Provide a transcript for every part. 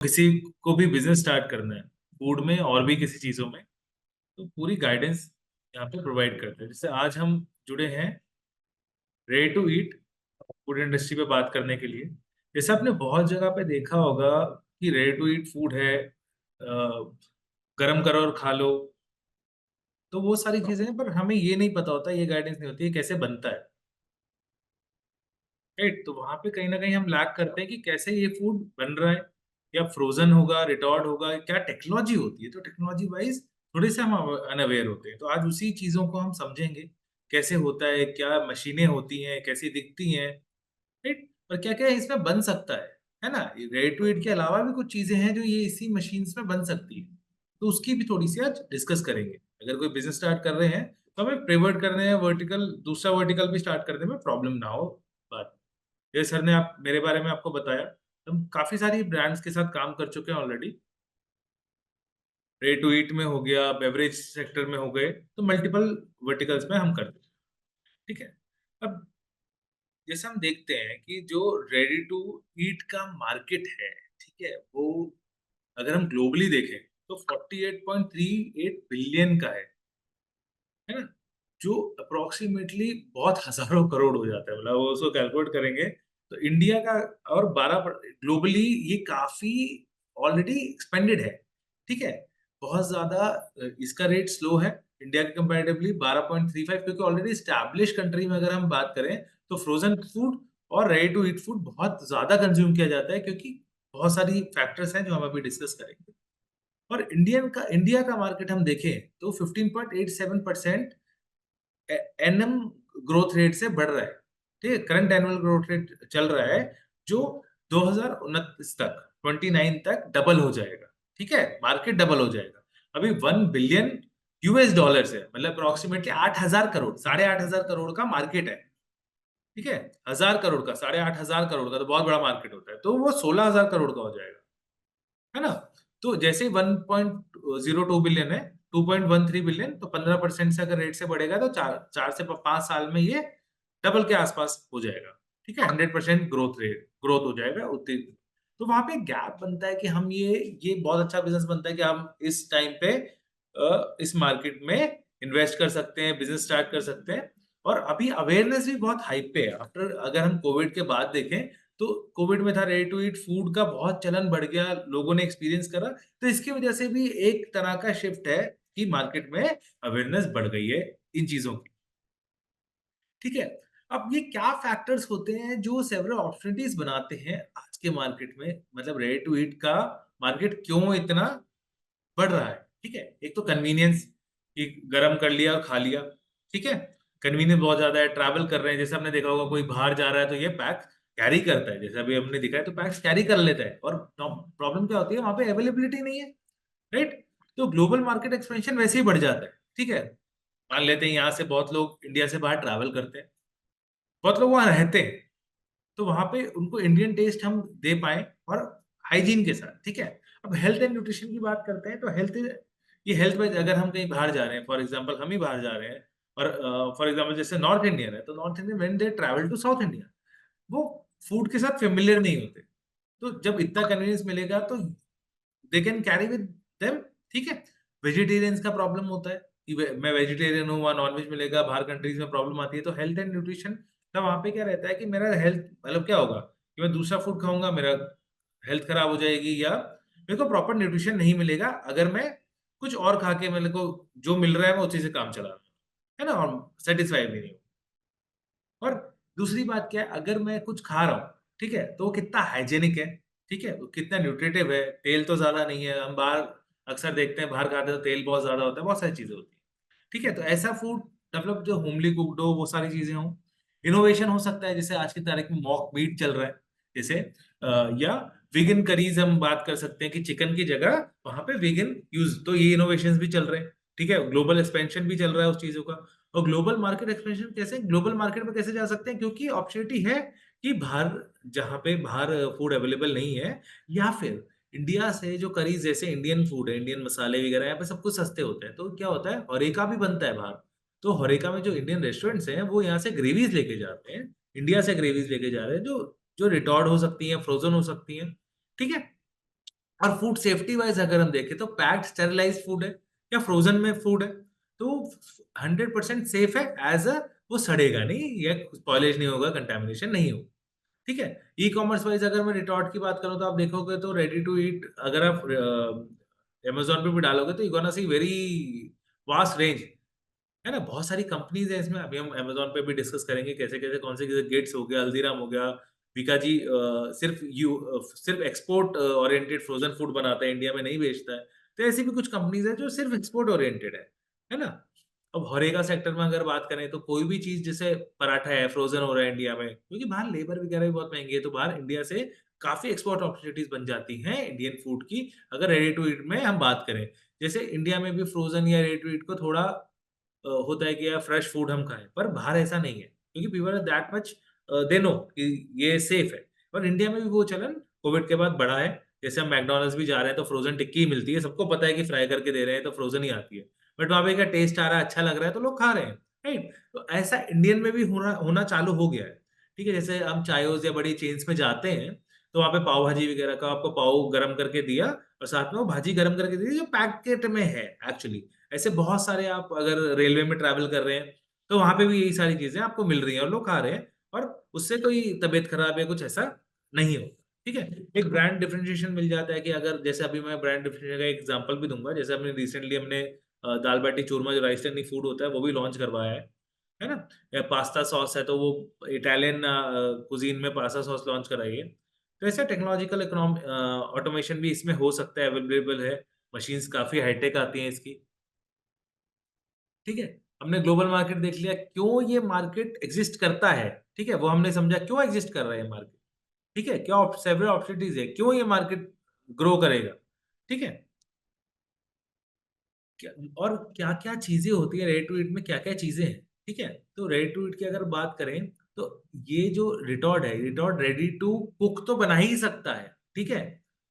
किसी को भी बिजनेस स्टार्ट करना है फूड में और भी किसी चीजों में, तो पूरी गाइडेंस यहाँ पे प्रोवाइड करते हैं। जैसे आज हम जुड़े हैं ready to eat food industry पे बात करने के लिए। जैसे आपने बहुत जगह पे देखा होगा कि रेडी टू ईट फूड है, गरम करो और खा लो, तो वो सारी चीजें हैं, पर हमें ये नहीं पता होता, ये गाइडेंस नहीं होती है कैसे बनता है। राइट, तो वहां पे कहीं ना कहीं हम लैक करते हैं कि कैसे ये फूड बन रहा है, या फ्रोजन होगा, रिटॉर्ड होगा, क्या टेक्नोलॉजी होती है। तो टेक्नोलॉजी वाइज थोड़े से हम अनअवेयर होते हैं, तो आज उसी चीजों को हम समझेंगे कैसे होता है, क्या मशीनें होती हैं, कैसी दिखती हैं। राइट, और क्या क्या इसमें बन सकता है ना। रेडी टू ईट के अलावा भी कुछ चीजें हैं जो ये इसी मशीन्स में बन सकती है, तो उसकी भी थोड़ी सी आज डिस्कस करेंगे। अगर कोई बिजनेस स्टार्ट कर रहे हैं तो हमें पिवट करने या वर्टिकल दूसरा वर्टिकल भी स्टार्ट करने में प्रॉब्लम ना हो। बात ये सर ने आप मेरे बारे में आपको बताया, हम काफी सारी ब्रांड्स के साथ काम कर चुके हैं ऑलरेडी। रेडी टू ईट में हो गया, बेवरेज सेक्टर में हो गए, तो मल्टीपल वर्टिकल्स में हम करते हैं। ठीक है। अब जैसे हम देखते हैं कि जो रेडी टू ईट का मार्केट है, ठीक है, वो अगर हम ग्लोबली देखें तो 48.38 बिलियन का है ना, जो अप्रोक्सीमेटली बहुत हजारों करोड़ हो जाता है। मतलब वो उसको कैलकुलेट करेंगे तो इंडिया का, और 12 ग्लोबली ये काफी ऑलरेडी एक्सपेंडेड है। ठीक है, बहुत ज्यादा इसका रेट स्लो है इंडिया के कंपैरेटिवली 12.35, क्योंकि ऑलरेडी स्टैब्लिश कंट्री में अगर हम बात करें तो फ्रोजन फूड और रेडी टू ईट फूड बहुत ज्यादा कंज्यूम किया जाता है, क्योंकि बहुत सारी फैक्टर्स हैं जो हम अभी डिस्कस करेंगे। और इंडिया का मार्केट हम देखें तो 15.87% एनएम ग्रोथ रेट से बढ़ रहा है। ठीक है, करंट एनुअल ग्रोथ रेट चल रहा है, जो 2029 तक 29 तक डबल हो जाएगा। ठीक है, मार्केट डबल हो जाएगा। अभी 1 बिलियन यूएस डॉलर है, मतलब अप्रोक्सीमेटली 8,000 करोड़, 8,500 करोड़ का मार्केट है। ठीक है, 1,000 करोड़ का 8,500 करोड़ का तो बहुत बड़ा मार्केट होता है, तो वो 16,000 करोड़ का हो जाएगा, है ना। तो जैसे 1.02 बिलियन है, 2.13 बिलियन, तो 15% से अगर रेट से बढ़ेगा तो 4 से 5 साल में ये डबल के आसपास हो जाएगा। ठीक है, 100% ग्रोथ हो जाएगा उतनी। तो वहां पे गैप बनता है कि हम ये बहुत अच्छा बिजनेस बनता है कि हम इस टाइम पे इस मार्केट में इन्वेस्ट कर सकते हैं, बिजनेस स्टार्ट कर सकते हैं। और अभी अवेयरनेस भी बहुत हाइप पे है। आफ्टर अगर हम कोविड के बाद देखें तो कोविड में था रेडी टू ईट फूड का बहुत चलन बढ़ गया, लोगों ने एक्सपीरियंस करा, तो इसकी वजह से भी एक तरह का शिफ्ट है कि मार्केट में अवेयरनेस बढ़ गई है इन चीजों की। ठीक है, अब ये क्या फैक्टर्स होते हैं जो सेवरल अपॉर्चुनिटीज बनाते हैं आज के मार्केट में, मतलब रेडी टू ईट का मार्केट क्यों इतना बढ़ रहा है। ठीक है, एक तो कन्वीनियंस, कि गरम कर लिया और खा लिया। ठीक है, कन्वीनियंस बहुत ज्यादा है, ट्रैवल कर रहे हैं, जैसे हमने देखा होगा कोई बाहर जा रहा है तो ये पैक कैरी करता है, जैसे अभी हमने दिखा है तो पैक्स कैरी कर लेता है। और प्रॉब्लम क्या होती है, वहां पे अवेलेबिलिटी नहीं है। राइट, तो ग्लोबल मार्केट एक्सपेंशन वैसे ही बढ़ जाता है। ठीक है, मान लेते हैं यहाँ से बहुत लोग इंडिया से बाहर ट्रैवल करते हैं, बहुत लोग वहां रहते हैं, तो वहां पे उनको इंडियन टेस्ट हम दे पाए और हाइजीन के साथ। ठीक है, अब हेल्थ एंड न्यूट्रिशन की बात करते हैं, तो हेल्थ वाइज अगर हम कहीं बाहर जा रहे हैं, फॉर एग्जांपल हम ही बाहर जा रहे हैं, और फॉर एग्जांपल जैसे नॉर्थ इंडियन है, तो north Indian when they travel to south India, वो फूड के साथ फेमिलियर नहीं होते। तो जब इतना कन्वीनियंस मिलेगा तो they can carry with them. ठीक है, वेजिटेरियंस का प्रॉब्लम होता है कि मैं वेजिटेरियन हूँ, वहाँ नॉनवेज मिलेगा, बाहर कंट्रीज में प्रॉब्लम आती है। तो हेल्थ एंड न्यूट्रिशन का वहाँ पे क्या रहता है कि मेरा हेल्थ, मतलब क्या होगा कि मैं दूसरा फूड खाऊंगा, मेरा हेल्थ खराब हो जाएगी, या मेरे को प्रॉपर न्यूट्रिशन नहीं मिलेगा अगर मैं कुछ और खा के मेरे को जो मिल रहा है मैं उसी से काम चला रहा हूँ, है ना, और सेटिस्फाई भी नहीं हूँ। और दूसरी बात क्या है, अगर मैं कुछ खा रहा हूँ, ठीक है, तो वो कितना हाइजेनिक है, ठीक है, वो कितना न्यूट्रिटिव है, तेल तो ज्यादा नहीं है। हम बाहर अक्सर देखते हैं, बाहर खाते हैं तो तेल बहुत ज्यादा होता है, बहुत सारी चीजें होती है। ठीक है, तो ऐसा फूड डेवलप जो होमली कुक्ड हो, वो सारी चीजें हो। इनोवेशन हो सकता है, जैसे आज की तारीख में मॉक मीट चल रहा है, जैसे या वेगन करीज हम बात कर सकते हैं कि चिकन की जगह वहां पे वेगन यूज, तो ये इनोवेशंस भी चल रहे हैं। ठीक है, ग्लोबल एक्सपेंशन भी चल रहा है उस चीजों का। और ग्लोबल मार्केट एक्सपेंशन कैसे, ग्लोबल मार्केट में कैसे जा सकते हैं, क्योंकि अपॉर्चुनिटी है कि बाहर, जहाँ पे बाहर फूड अवेलेबल नहीं है, या फिर इंडिया से जो करीज, जैसे इंडियन फूड है, इंडियन मसाले वगैरह यहाँ पे सब कुछ सस्ते होते हैं, तो क्या होता है हॉरेका भी बनता है बाहर। तो हॉरेका में जो इंडियन रेस्टोरेंट्स हैं वो यहाँ से ग्रेवीज लेके जाते हैं, इंडिया से ग्रेवीज लेके जा रहे हैं, जो जो रिटॉर्ड हो सकती हैं, फ्रोजन हो सकती हैं। ठीक है, और फूड सेफ्टी वाइज अगर हम देखें तो पैक्ड स्टेरिलाइज्ड फूड है या फ्रोजन में फूड है, तो 100% सेफ है, एज अ वो सड़ेगा नहीं या स्पॉइलेज नहीं होगा, कंटेमिनेशन नहीं होगा। ठीक है। ई कॉमर्स वाइज अगर मैं रिटॉर्ट की बात करूं तो आप देखोगे तो रेडी टू ईट अगर आप अमेजोन पे भी डालोगे तो you gonna see very vast range, है ना। बहुत सारी कंपनीज है इसमें, अभी हम अमेजोन पे भी डिस्कस करेंगे कैसे कैसे कौन से कैसे गेट्स हो गया, हल्दीराम हो गया, विकाजी सिर्फ एक्सपोर्ट ओरिएंटेड फ्रोजन फूड बनाता है, इंडिया में नहीं बेचता है। तो ऐसी भी कुछ कंपनीज है जो सिर्फ एक्सपोर्ट ओरिएंटेड है ना। अब हरेका सेक्टर में अगर बात करें तो कोई भी चीज जैसे पराठा है फ्रोजन हो रहा है इंडिया में, क्योंकि बाहर लेबर वगैरह भी बहुत महंगी है, तो बाहर इंडिया से काफी एक्सपोर्ट अपॉर्चुनिटीज बन जाती हैं इंडियन फूड की, अगर रेडी टू ईट में हम बात करें। जैसे इंडिया में भी फ्रोजन या रेडी टू ईट को थोड़ा होता है कि यार फ्रेश फूड हम खाएं, पर बाहर ऐसा नहीं है क्योंकि people are that much they know कि ये सेफ है। और इंडिया में भी वो चलन कोविड के बाद बढ़ा है। जैसे हम मैकडोनल्ड्स भी जा रहे हैं तो फ्रोजन टिक्की ही मिलती है, सबको पता है कि फ्राई करके दे रहे हैं तो फ्रोजन ही आती है, बट वहां पे क्या टेस्ट आ रहा है, अच्छा लग रहा है तो लोग खा रहे हैं, राइट। तो ऐसा इंडियन में भी होना होना चालू हो गया है। ठीक है, जैसे हम चायोस या बड़ी चेन्स में जाते हैं तो वहां पे पाव भाजी वगैरह का आपको पाव गरम करके दिया और साथ में वो भाजी गरम करके दी जो पैकेट में है एक्चुअली। ऐसे बहुत सारे, आप अगर रेलवे में ट्रैवल कर रहे हैं तो वहां पे भी यही सारी चीजें आपको मिल रही हैं और लोग खा रहे हैं, और उससे कोई तबीयत खराब या कुछ ऐसा नहीं होता। ठीक है। एक ब्रांड डिफरेंशिएशन मिल जाता है कि अगर जैसे अभी मैं ब्रांड डिफरेंशिएशन का एक एग्जांपल भी दूंगा, जैसे हमने रिसेंटली हमने दाल बाटी चूरमा जो राजस्थानी फूड होता है वो भी लॉन्च करवाया है ना। या पास्ता सॉस है तो वो इटालियन कुजीन में पास्ता सॉस लॉन्च कराई है। तो ऐसा टेक्नोलॉजिकल ऑटोमेशन भी इसमें हो सकता है, अवेलेबल है। मशीन्स काफी हाईटेक आती हैं इसकी। ठीक है। हमने ग्लोबल मार्केट देख लिया, क्यों ये मार्केट एग्जिस्ट करता है। ठीक है, वो हमने समझा क्यों एग्जिस्ट कर रहा है मार्केट। ठीक है, क्या सेवरल अपॉर्चुनिटीज है, क्यों ये मार्केट ग्रो करेगा। ठीक है। क्या और क्या क्या चीजें होती है रेडी टू ईट में, क्या क्या चीजें हैं। ठीक है। तो रेडी टू ईट की अगर बात करें तो ये जो रिटॉर्ड है, रिटॉर्ड रेडी टू कुक तो बना ही सकता है। ठीक है।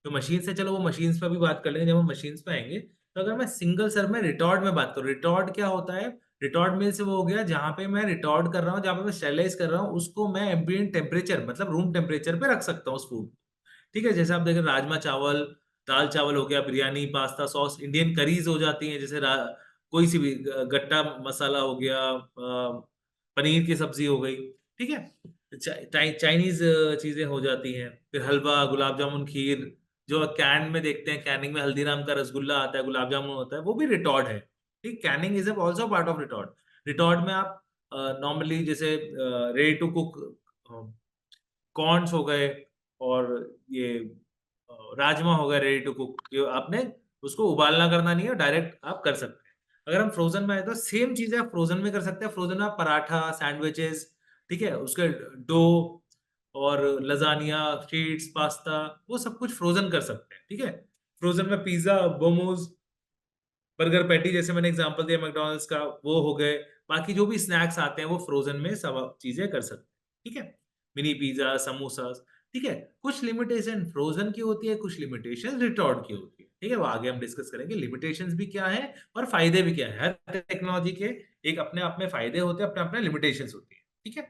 तो मशीन से, चलो वो मशीन्स पे भी बात कर लेंगे जब हम मशीन्स पे आएंगे। तो अगर मैं सिंगल सर में रिटॉर्ड में बात करूं, रिटॉर्ड क्या होता है। रिटॉर्ड मील से वो हो गया जहां पे मैं रिटॉर्ड कर रहा हूँ, जहां पे मैं स्टेरलाइज कर रहा हूँ, उसको मैं एम्बिएंट टेम्परेचर मतलब रूम टेम्परेचर पे रख सकता हूँ उस फूड। ठीक है। जैसे आप देखें राजमा चावल, दाल चावल हो गया, biryani, pasta sauce, Indian curries हो जाती हैं, जैसे कोई सी भी गट्टा मसाला हो गया, पनीर की सब्जी हो गई। ठीक है। चाइनीज चीजें हो जाती हैं, फिर हलवा, गुलाब जामुन, खीर, जो कैन में देखते हैं, कैनिंग में हल्दीराम का रसगुल्ला आता है, गुलाब जामुन होता है, वो भी रिटॉर्ड है। ठीक, canning is also part of retort. Retort में आप नॉर्मली जैसे रेडी टू कुक कॉर्न्स हो गए, और ये राजमा हो गया रेडी टू कुक, जो आपने उसको उबालना करना नहीं है, डायरेक्ट आप कर सकते हैं। अगर हम फ्रोजन में आए तो सेम चीजें आप फ्रोजन में कर सकते हैं। फ्रोजन में आप पराठा, सैंडविचेस, ठीक है, उसके डो और लजानिया, शीट्स, पास्ता, वो सब कुछ फ्रोजन कर सकते हैं। ठीक है। फ्रोजन में पिज्जा, मोमोज, बर्गर पैटी, जैसे मैंने एग्जांपल दिया मैकडॉनल्ड्स का, वो हो गए। बाकी जो भी स्नैक्स आते हैं वो फ्रोजन में सब आप चीजें कर सकते हैं। ठीक है। Mini pizza, samosa. ठीक है। कुछ लिमिटेशन फ्रोजन की होती है, कुछ लिमिटेशन रिटॉर्ड की होती है। ठीक है, वो आगे हम डिस्कस करेंगे लिमिटेशंस भी क्या है और फायदे भी क्या है। हर टेक्नोलॉजी के एक अपने आप में फायदे होते हैं, अपने अपने लिमिटेशंस होती है। ठीक है।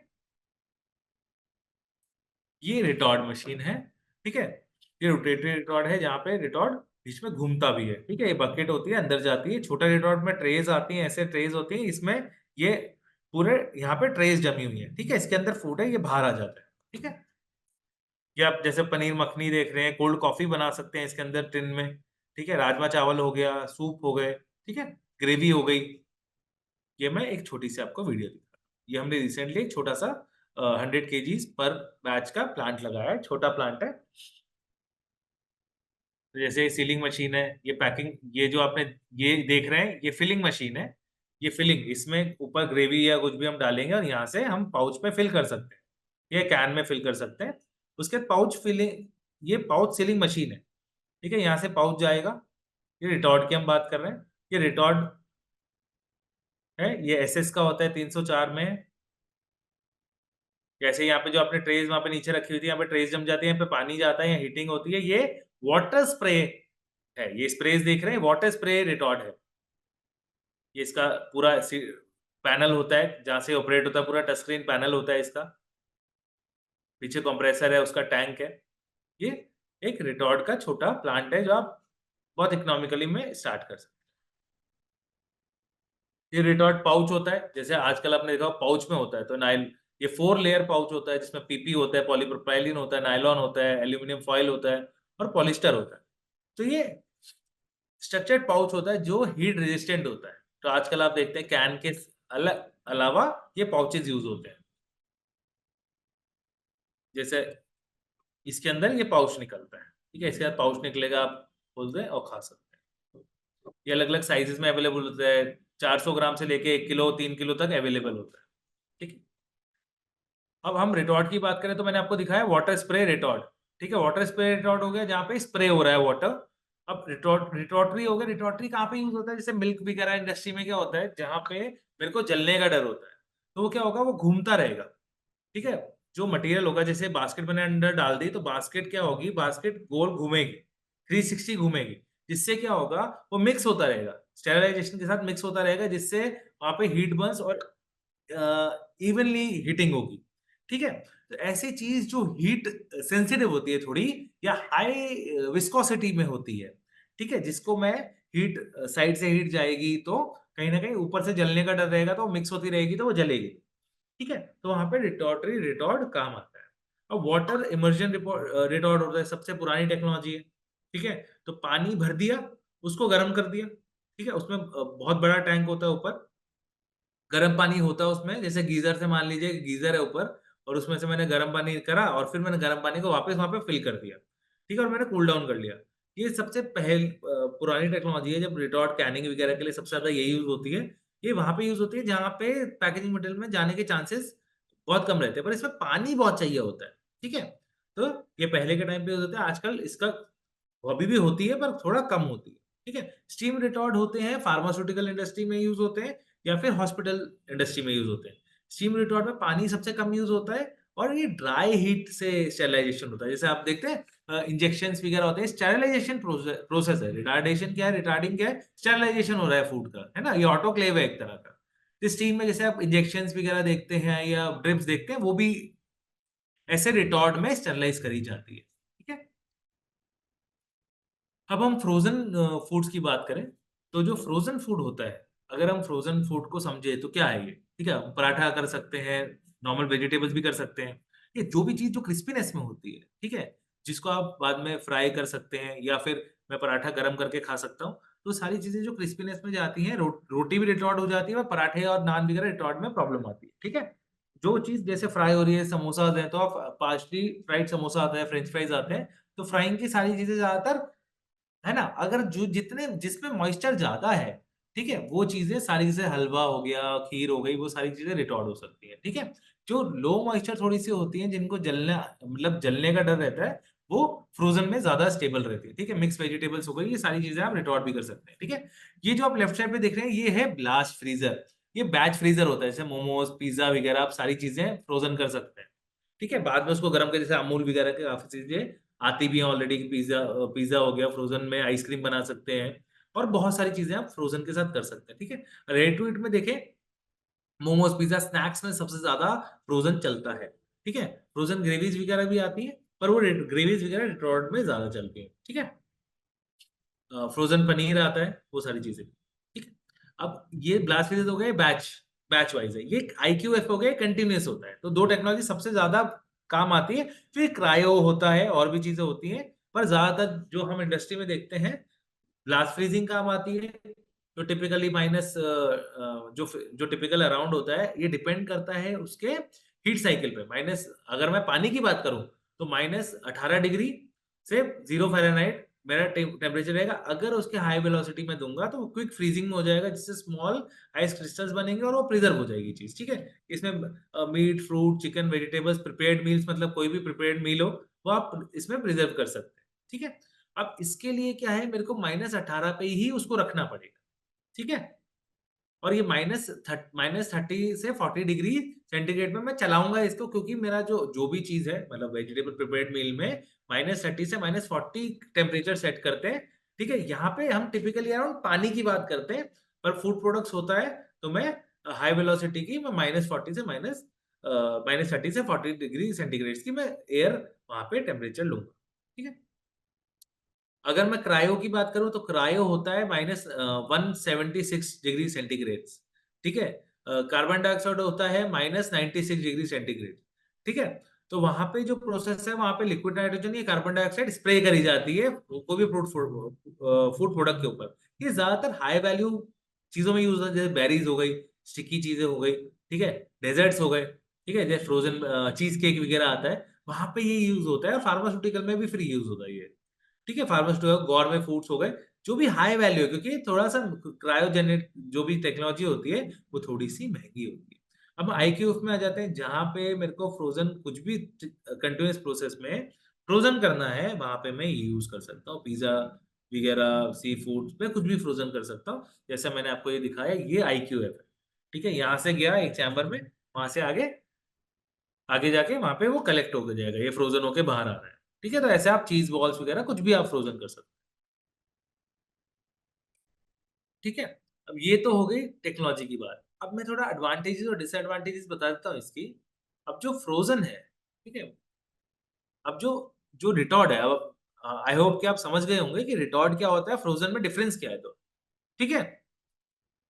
ये रिटॉर्ड मशीन है। ठीक है। ये रोटेटरी रिटॉर्ड है, जहाँ पे रिटॉर्ड बीच में घूमता भी है। ठीक है। ये बकेट होती है, अंदर जाती है। छोटा रिटॉर्ड में ट्रेज आती हैं, ऐसे ट्रेज होती हैं, इसमें ये पूरे यहाँ पे ट्रेज जमी हुई है। ठीक है। इसके अंदर फूड है, ये बाहर आ जाता है। ठीक है। ये आप जैसे पनीर मखनी देख रहे हैं, कोल्ड कॉफी बना सकते हैं इसके अंदर टिन में। ठीक है। राजमा चावल हो गया, सूप हो गए। ठीक है। ग्रेवी हो गई। ये मैं एक छोटी सी आपको वीडियो दिखा रहा हूँ। ये हमने रिसेंटली एक छोटा सा 100 kg पर बैच का प्लांट लगाया है, छोटा प्लांट है। तो जैसे सीलिंग मशीन है, ये पैकिंग, ये जो आपने ये देख रहे हैं, ये फिलिंग मशीन है। ये फिलिंग, इसमें ऊपर ग्रेवी या कुछ भी हम डालेंगे और यहाँ से हम पाउच पे फिल कर सकते हैं, ये कैन में फिल कर सकते हैं। उसके बाद पाउच फिलिंग, ये पाउच सीलिंग मशीन है। ठीक है। यहाँ से पाउच जाएगा। ये रिटॉर्ड की हम बात कर रहे हैं। ये रिटॉर्ड है, ये एसएस का होता है 304 में। जैसे यहाँ पे जो आपने ट्रेज वहां पे नीचे रखी हुई थी, यहाँ पे ट्रेज जम जाती है, यहाँ पे पानी जाता है, यहाँ हीटिंग होती है। ये वाटर स्प्रे है, ये स्प्रेज देख रहे हैं, वाटर स्प्रे रिटॉर्ड है। ये इसका पूरा पैनल होता है जहां से ऑपरेट होता है, पूरा टच स्क्रीन पैनल होता है इसका। पीछे कंप्रेसर है, उसका टैंक है ये। एक रिटॉर्ट का छोटा प्लांट है जो आप बहुत इकोनॉमिकली में स्टार्ट कर सकते हैं। ये रिटॉर्ट पाउच होता है, जैसे आजकल आपने देखा पाउच में होता है, तो नाइल ये 4 लेयर पाउच होता है जिसमें पीपी होता है, पॉलीप्रोपाइलिन होता है, नायलॉन होता है, एल्यूमिनियम फॉइल होता है और पॉलिस्टर होता है। तो ये स्ट्रक्चर्ड पाउच होता है जो हीट रेजिस्टेंट होता है। तो आजकल आप देखते हैं कैन के अलावा ये पाउचेस यूज होते हैं। जैसे इसके अंदर ये पाउच निकलता है, ठीक है, इसके बाद पाउच निकलेगा, आप खोलते हैं और खा सकते हैं। ये अलग अलग साइजेस में अवेलेबल होता है, 400 ग्राम से लेके 1 किलो 3 किलो तक अवेलेबल होता है। ठीक है, अब हम रिटॉर्ट की बात करें तो मैंने आपको दिखाया वाटर स्प्रे रिटॉर्ट। ठीक है, वाटर स्प्रे रिटॉर्ट हो गया जहाँ पे स्प्रे हो रहा है वाटर। अब रिटॉर्टरी हो गया। रिटॉर्टरी कहाँ पे यूज होता है, जैसे मिल्क वगैरह इंडस्ट्री में क्या होता है, जहाँ पे मेरे को जलने का डर होता है, तो वो क्या होगा, वो घूमता रहेगा। ठीक है, जो मटेरियल होगा, जैसे बास्केट मैंने अंदर डाल दी तो बास्केट क्या होगी, बास्केट गोल घूमेगी, 360 घूमेगी, जिससे क्या होगा, वो मिक्स होता रहेगा, स्टेरिलाइजेशन के साथ मिक्स होता रहेगा, जिससे वहां पे हीट बर्न्स और इवनली हीटिंग होगी। ठीक है, तो ऐसी चीज जो हीट सेंसिटिव होती है थोड़ी, या हाई विस्कोसिटी में होती है, ठीक है, जिसको मैं हीट साइड से हीट जाएगी तो कहीं ना कहीं ऊपर से जलने का डर रहेगा, तो मिक्स होती रहेगी तो वो जलेगी। ठीक है, तो वहां पे रिटॉर्टरी रिटॉर्ट काम आता है। अब वाटर इमर्जन रिटॉर्ट होता है, सबसे पुरानी टेक्नोलॉजी है। ठीक है, तो पानी भर दिया, उसको गर्म कर दिया। ठीक है, उसमें बहुत बड़ा टैंक होता है ऊपर, गर्म पानी होता है उसमें, जैसे गीजर से, मान लीजिए गीजर है ऊपर, और उसमें से मैंने गर्म पानी करा और फिर मैंने गर्म पानी को वापस वहां पे फिल कर दिया। ठीक है, और मैंने कूल डाउन कर लिया। ये सबसे पुरानी टेक्नोलॉजी है, जब रिटॉर्ट कैनिंग वगैरह के लिए सबसे ज्यादा यही यूज होती है। ये वहां पे यूज होती है जहाँ पे पैकेजिंग मटेरियल में जाने के चांसेस बहुत कम रहते हैं, पर इसमें पानी बहुत चाहिए होता है। ठीक है, तो ये पहले के टाइम पे यूज होता है, आजकल इसका अभी भी होती है पर थोड़ा कम होती है। ठीक है, स्टीम रिटॉर्ट होते हैं, फार्मास्यूटिकल इंडस्ट्री में यूज होते हैं या फिर हॉस्पिटल इंडस्ट्री में यूज होते हैं। स्टीम रिटॉर्ट में पानी सबसे कम यूज होता है, और ये ड्राई हीट से स्टेरिलाइजेशन होता है। जैसे आप देखते हैं इंजेक्शन वगैरह होते हैं, स्टेरिलाइजेशन प्रोसेस है। रिटार्डेशन क्या है, रिटार्डिंग क्या है, स्टेरिलाइजेशन हो रहा है फूड का, है ना, ये ऑटोक्लेव है एक तरह का। तो स्टीम में जैसे आप इंजेक्शन वगैरह देखते हैं या ड्रिप्स देखते हैं, वो भी ऐसे रिटॉर्ट में स्टेरिलाइज करी जाती है। ठीक है, अब हम फ्रोजन फूड्स की बात करें, तो जो फ्रोजन फूड होता है, अगर हम फ्रोजन फूड को समझे तो क्या है ये। ठीक है, हम पराठा कर सकते हैं, नॉर्मल वेजिटेबल्स भी कर सकते हैं। ये जो भी चीज जो क्रिस्पीनेस में होती है, ठीक है, जिसको आप बाद में फ्राई कर सकते हैं या फिर मैं पराठा गर्म करके खा सकता हूँ, तो सारी चीजें जो क्रिस्पीनेस में जाती हैं, रोटी भी रिटॉर्ट हो जाती है और पराठे और नान वगैरह रिटॉर्ट में प्रॉब्लम आती है। ठीक है, जो चीज जैसे फ्राई हो रही है, समोसा है, तो आप पार्सली फ्राइड समोसा आता है, फ्रेंच फ्राइज आते हैं, तो फ्राइंग की सारी चीजें ज्यादातर, है ना, अगर जो जितने जिसमें मॉइस्चर ज्यादा है, ठीक है, वो चीजें सारी, जैसे हलवा हो गया, खीर हो गई, वो सारी चीजें रिटॉर्ट हो सकती है। ठीक है, जो लो मॉइस्चर थोड़ी सी होती हैं, जिनको जलने मतलब जलने का डर रहता है, वो फ्रोजन में ज्यादा स्टेबल रहती है। ठीक है, मिक्स वेजिटेबल्स हो गई, ये सारी चीजें आप रिटॉर्ट भी कर सकते हैं। ठीक है, ये जो आप लेफ्ट साइड पे देख रहे हैं, ये है ब्लास्ट फ्रीजर। ये बैच फ्रीजर होता है, जैसे मोमोज पिज्जा वगैरह आप सारी चीजें फ्रोजन कर सकते हैं। ठीक है, बाद में उसको गर्म कर, जैसे अमूल वगैरह के काफी चीजें आती भी हैं ऑलरेडी, पिज्जा पिज्जा हो गया फ्रोजन में, आइसक्रीम बना सकते हैं, और बहुत सारी चीजें आप फ्रोजन के साथ कर सकते हैं। ठीक है, रेडी टू ईट में देखें, मोमोज पिज्जा स्नैक्स में सबसे ज्यादा फ्रोजन चलता है। ठीक है, फ्रोजन ग्रेवीज वगैरह भी आती है, पर वो ग्रेवीज वगैरह रिटॉर्ट में ज्यादा चलती है। ठीक है, फ्रोजन पनीर आता है, वो सारी चीजें। ठीक है, अब ये ब्लास्ट फेजेस हो गए बैच, बैच वाइज है। ये IQF हो गया, कंटिन्यूस होता है। तो दो टेक्नोलॉजी सबसे ज्यादा काम आती है, फिर क्रायो होता है और भी चीजें होती हैं, पर ज्यादातर जो हम इंडस्ट्री में देखते हैं, ब्लास्ट फ्रीजिंग काम आती है। जो टिपिकली माइनस जो जो टिपिकल अराउंड होता है, ये डिपेंड करता है उसके हीट साइकिल पे। माइनस, अगर मैं पानी की बात करूं, तो -18 डिग्री से 0 फ़ारेनहाइट मेरा टेम्परेचर रहेगा। अगर उसके हाई वेलोसिटी में दूंगा तो वो क्विक फ्रीजिंग में हो जाएगा, जिससे स्मॉल आइस क्रिस्टल्स बनेंगे और वो प्रिजर्व हो जाएगी चीज। ठीक है, इसमें meat fruit chicken vegetables prepared meals, मतलब कोई भी प्रिपेयर्ड मील हो, वो आप इसमें प्रिजर्व कर सकते हैं। ठीक है, अब इसके लिए क्या है, मेरे को -18 पे ही उसको रखना पड़ेगा। ठीक है, और ये -30 से 40 डिग्री सेंटीग्रेड में मैं चलाऊंगा इसको, क्योंकि मेरा जो जो भी चीज है, मतलब वेजिटेबल प्रिपेयर्ड मील में -30 से -40 टेम्परेचर सेट करते हैं। ठीक है, यहाँ पे हम टिपिकली अराउंड पानी की बात करते हैं, पर फूड प्रोडक्ट्स होता है, तो मैं हाई वेलोसिटी की, मैं -30 से 40 डिग्री सेंटीग्रेड की मैं एयर वहां पे टेम्परेचर लूंगा। ठीक है, अगर मैं क्रायो की बात करूं तो क्रायो होता है -176 डिग्री सेंटीग्रेड, ठीक है। कार्बन डाइऑक्साइड होता है -96 डिग्री सेंटीग्रेड, ठीक है। तो वहां पे जो प्रोसेस है, वहां पे लिक्विड नाइट्रोजन या कार्बन डाइऑक्साइड स्प्रे करी जाती है कोई भी फूड प्रोडक्ट के ऊपर। ये ज्यादातर हाई वैल्यू चीजों में यूज होता है, जैसे बेरीज हो गई, स्टिकी चीजें हो गई, ठीक है, डेजर्ट्स हो गए, ठीक है, जैसे फ्रोजन चीज केक वगैरह आता है, वहां पे ये यूज होता है। फार्मास्यूटिकल में भी फ्री यूज होता है ये, ठीक है। फार्मास्यूटिकल, गौरमेंट फूड्स हो गए, जो भी हाई वैल्यू है, क्योंकि थोड़ा सा क्रायोजेनिक जो भी टेक्नोलॉजी होती है वो थोड़ी सी महंगी होती है। अब IQF में आ जाते हैं, जहां पे मेरे को फ्रोजन कुछ भी कंटिन्यूस प्रोसेस में फ्रोजन करना है, वहां पे मैं ये यूज कर सकता हूँ। पिज्जा वगैरह, सी फूड में कुछ भी फ्रोजन कर सकता हूँ। जैसा मैंने आपको ये दिखाया, ये IQF है, ठीक है। यहाँ से गया एक चैम्बर में, वहां से आगे आगे जाके वहां पे वो कलेक्ट होकर जाएगा, ये फ्रोजन होके बाहर आ रहा है, ठीक है। तो ऐसे आप चीज बॉल्स वगैरह कुछ भी आप फ्रोजन कर सकते हैं, ठीक है। अब ये तो हो गई टेक्नोलॉजी की बात। अब मैं थोड़ा एडवांटेजेस और डिसएडवांटेजेस बता देता हूँ इसकी। अब जो फ्रोजन है, ठीक है, अब जो जो रिटॉर्ड है, अब आई होप कि आप समझ गए होंगे कि रिटॉर्ड क्या होता है, फ्रोजन में डिफरेंस क्या है। तो ठीक है,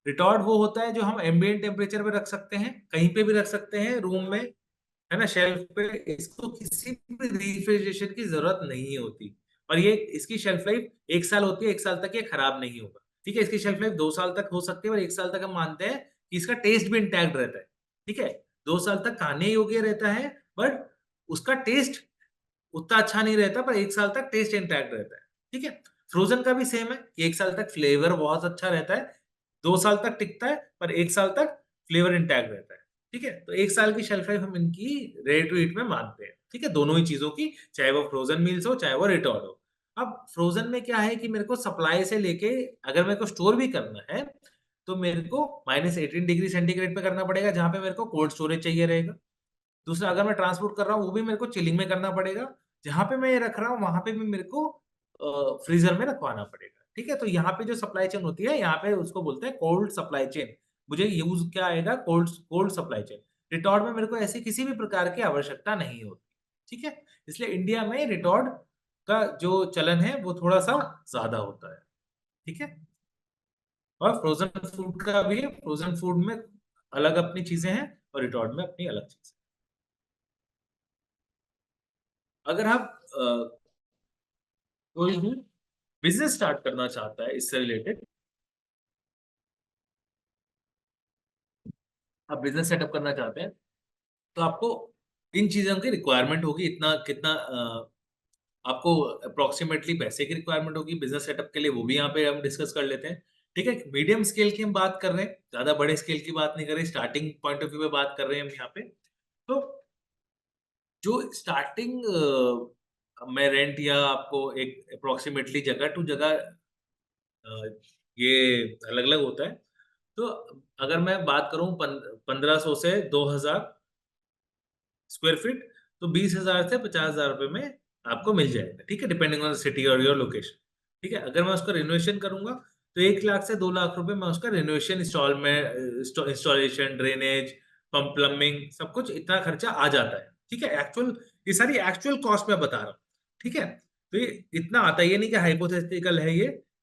रिटॉर्ड वो होता है जो हम एम्बिएंट टेम्परेचर पे रख सकते हैं, कहीं पे भी रख सकते हैं रूम में, है ना, शेल्फ पे। इसको किसी भी रेफ्रिजरेशन की जरूरत नहीं होती, और ये इसकी शेल्फ लाइफ 1 साल होती है, 1 साल तक ये खराब नहीं होगा, ठीक है। इसकी शेल्फ लाइफ 2 साल तक हो सकती है, और 1 साल तक हम मानते हैं कि इसका टेस्ट भी इंटैक्ट रहता है, ठीक है। 2 साल तक खाने योग्य रहता है, बट उसका टेस्ट उतना अच्छा नहीं रहता, पर 1 साल तक टेस्ट इंटैक्ट रहता है, ठीक है। फ्रोजन का भी सेम है कि 1 साल तक फ्लेवर बहुत अच्छा रहता है, 2 साल तक टिकता है, पर 1 साल तक फ्लेवर इंटैक्ट रहता है, ठीक है। तो 1 साल की शेल्फ लाइफ हम इनकी रेडी टू ईट में मानते हैं, ठीक है, दोनों ही चीजों की, चाहे वो फ्रोजन मील्स हो चाहे वो रिटॉर्ड हो। अब फ्रोजन में क्या है कि मेरे को सप्लाई से लेके, अगर मेरे को स्टोर भी करना है, तो मेरे को -18 डिग्री सेंटीग्रेड पे करना पड़ेगा, जहां पे मेरे को कोल्ड स्टोरेज चाहिए रहेगा। दूसरा, अगर मैं ट्रांसपोर्ट कर रहा हूँ, वो भी मेरे को चिलिंग में करना पड़ेगा। जहां पे मैं ये रख रहा हूँ, वहां पे भी मेरे को फ्रीजर में रखवाना पड़ेगा, ठीक है। तो यहाँ पे जो सप्लाई चेन होती है, यहाँ पे उसको बोलते हैं कोल्ड सप्लाई चेन। मुझे यूज क्या आएगा, कोल्ड कोल्ड सप्लाई चेन। रिटॉर्ड में मेरे को ऐसी किसी भी प्रकार की आवश्यकता नहीं होती, ठीक है। इसलिए इंडिया में रिटॉर्ड का जो चलन है वो थोड़ा सा ज्यादा होता है, ठीक है। और फ्रोजन फूड का भी है, फ्रोजन फूड में अलग अपनी चीजें हैं, और रिटॉर्ड में अपनी अलग चीजें। अगर आप कोई भी बिजनेस स्टार्ट करना चाहता है इससे रिलेटेड, आप बिजनेस सेटअप करना चाहते हैं, तो आपको इन चीजों की रिक्वायरमेंट होगी, इतना कितना आपको अप्रोक्सीमेटली पैसे की रिक्वायरमेंट होगी बिजनेस सेटअप के लिए, वो भी यहाँ पे हम डिस्कस कर लेते हैं, ठीक है। मीडियम स्केल की हम बात कर रहे हैं, ज्यादा बड़े स्केल की बात नहीं कर रहे, स्टार्टिंग पॉइंट ऑफ व्यू में बात कर रहे हैं हम यहाँ पे। तो जो स्टार्टिंग में रेंट, या आपको एक अप्रोक्सीमेटली जगह टू जगह अ, ये अलग अलग होता है। तो अगर मैं बात करूं 1500 से 2000 स्क्वायर फीट, तो 20,000 से 50,000 रुपए में आपको मिल जाएगा, ठीक है, डिपेंडिंग ऑन सिटी और योर लोकेशन, ठीक है। अगर मैं उसका रिनोवेशन करूंगा, तो 1 लाख से 2 लाख रुपए मैं उसका renovation installation, drainage, pump, plumbing, सब कुछ इतना खर्चा आ जाता है, ठीक है। एक्चुअल, ये सारी एक्चुअल कॉस्ट मैं बता रहा हूँ, ठीक है। तो ये इतना आता है, ये नहीं कि हाइपोथेटिकल है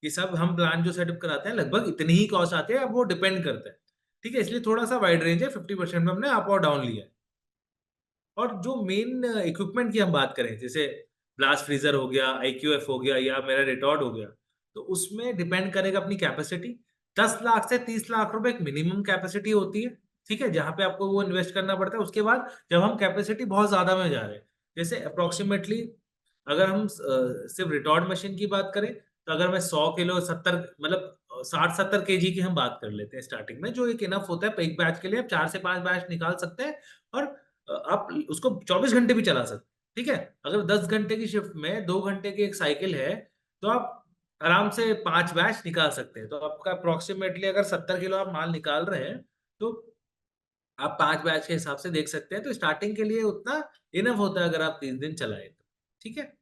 ये सब हम प्लान जो सेटअप कराते हैं लगभग इतनी ही कॉस्ट आते हैं, अब वो डिपेंड करता है, ठीक है। इसलिए थोड़ा सा वाइड रेंज है, 50% में हमने अप और डाउन लिया है। और जो मेन इक्विपमेंट की हम बात करें, जैसे ब्लास्ट फ्रीजर हो गया, IQF हो गया, या मेरा रिटॉर्ड हो गया, तो उसमें डिपेंड करेगा अपनी कैपेसिटी। 10 लाख से 30 लाख रुपए एक मिनिमम कैपेसिटी होती है, ठीक है, जहां पे आपको वो इन्वेस्ट करना पड़ता है। उसके बाद जब हम कैपेसिटी बहुत ज्यादा में जा रहे हैं, जैसे अप्रोक्सीमेटली, अगर हम सिर्फ रिटॉर्ड मशीन की बात करें, तो अगर मैं 100 किलो, 70, मतलब 60-70 kg की हम बात कर लेते हैं स्टार्टिंग में, जो एक इनफ होता है एक बैच के लिए, आप 4 से 5 बैच निकाल सकते हैं। और आप उसको 24 घंटे भी चला सकते हैं, ठीक है। अगर 10 घंटे की शिफ्ट में 2 घंटे की एक साइकिल है, तो आप आराम से 5 बैच निकाल सकते हैं। तो आपका अप्रोक्सीमेटली अगर 70 किलो आप माल निकाल रहे हैं, तो आप 5 बैच के हिसाब से देख सकते हैं। तो स्टार्टिंग के लिए उतना इनफ होता है, अगर आप 3 दिन चलाएं तो, ठीक है।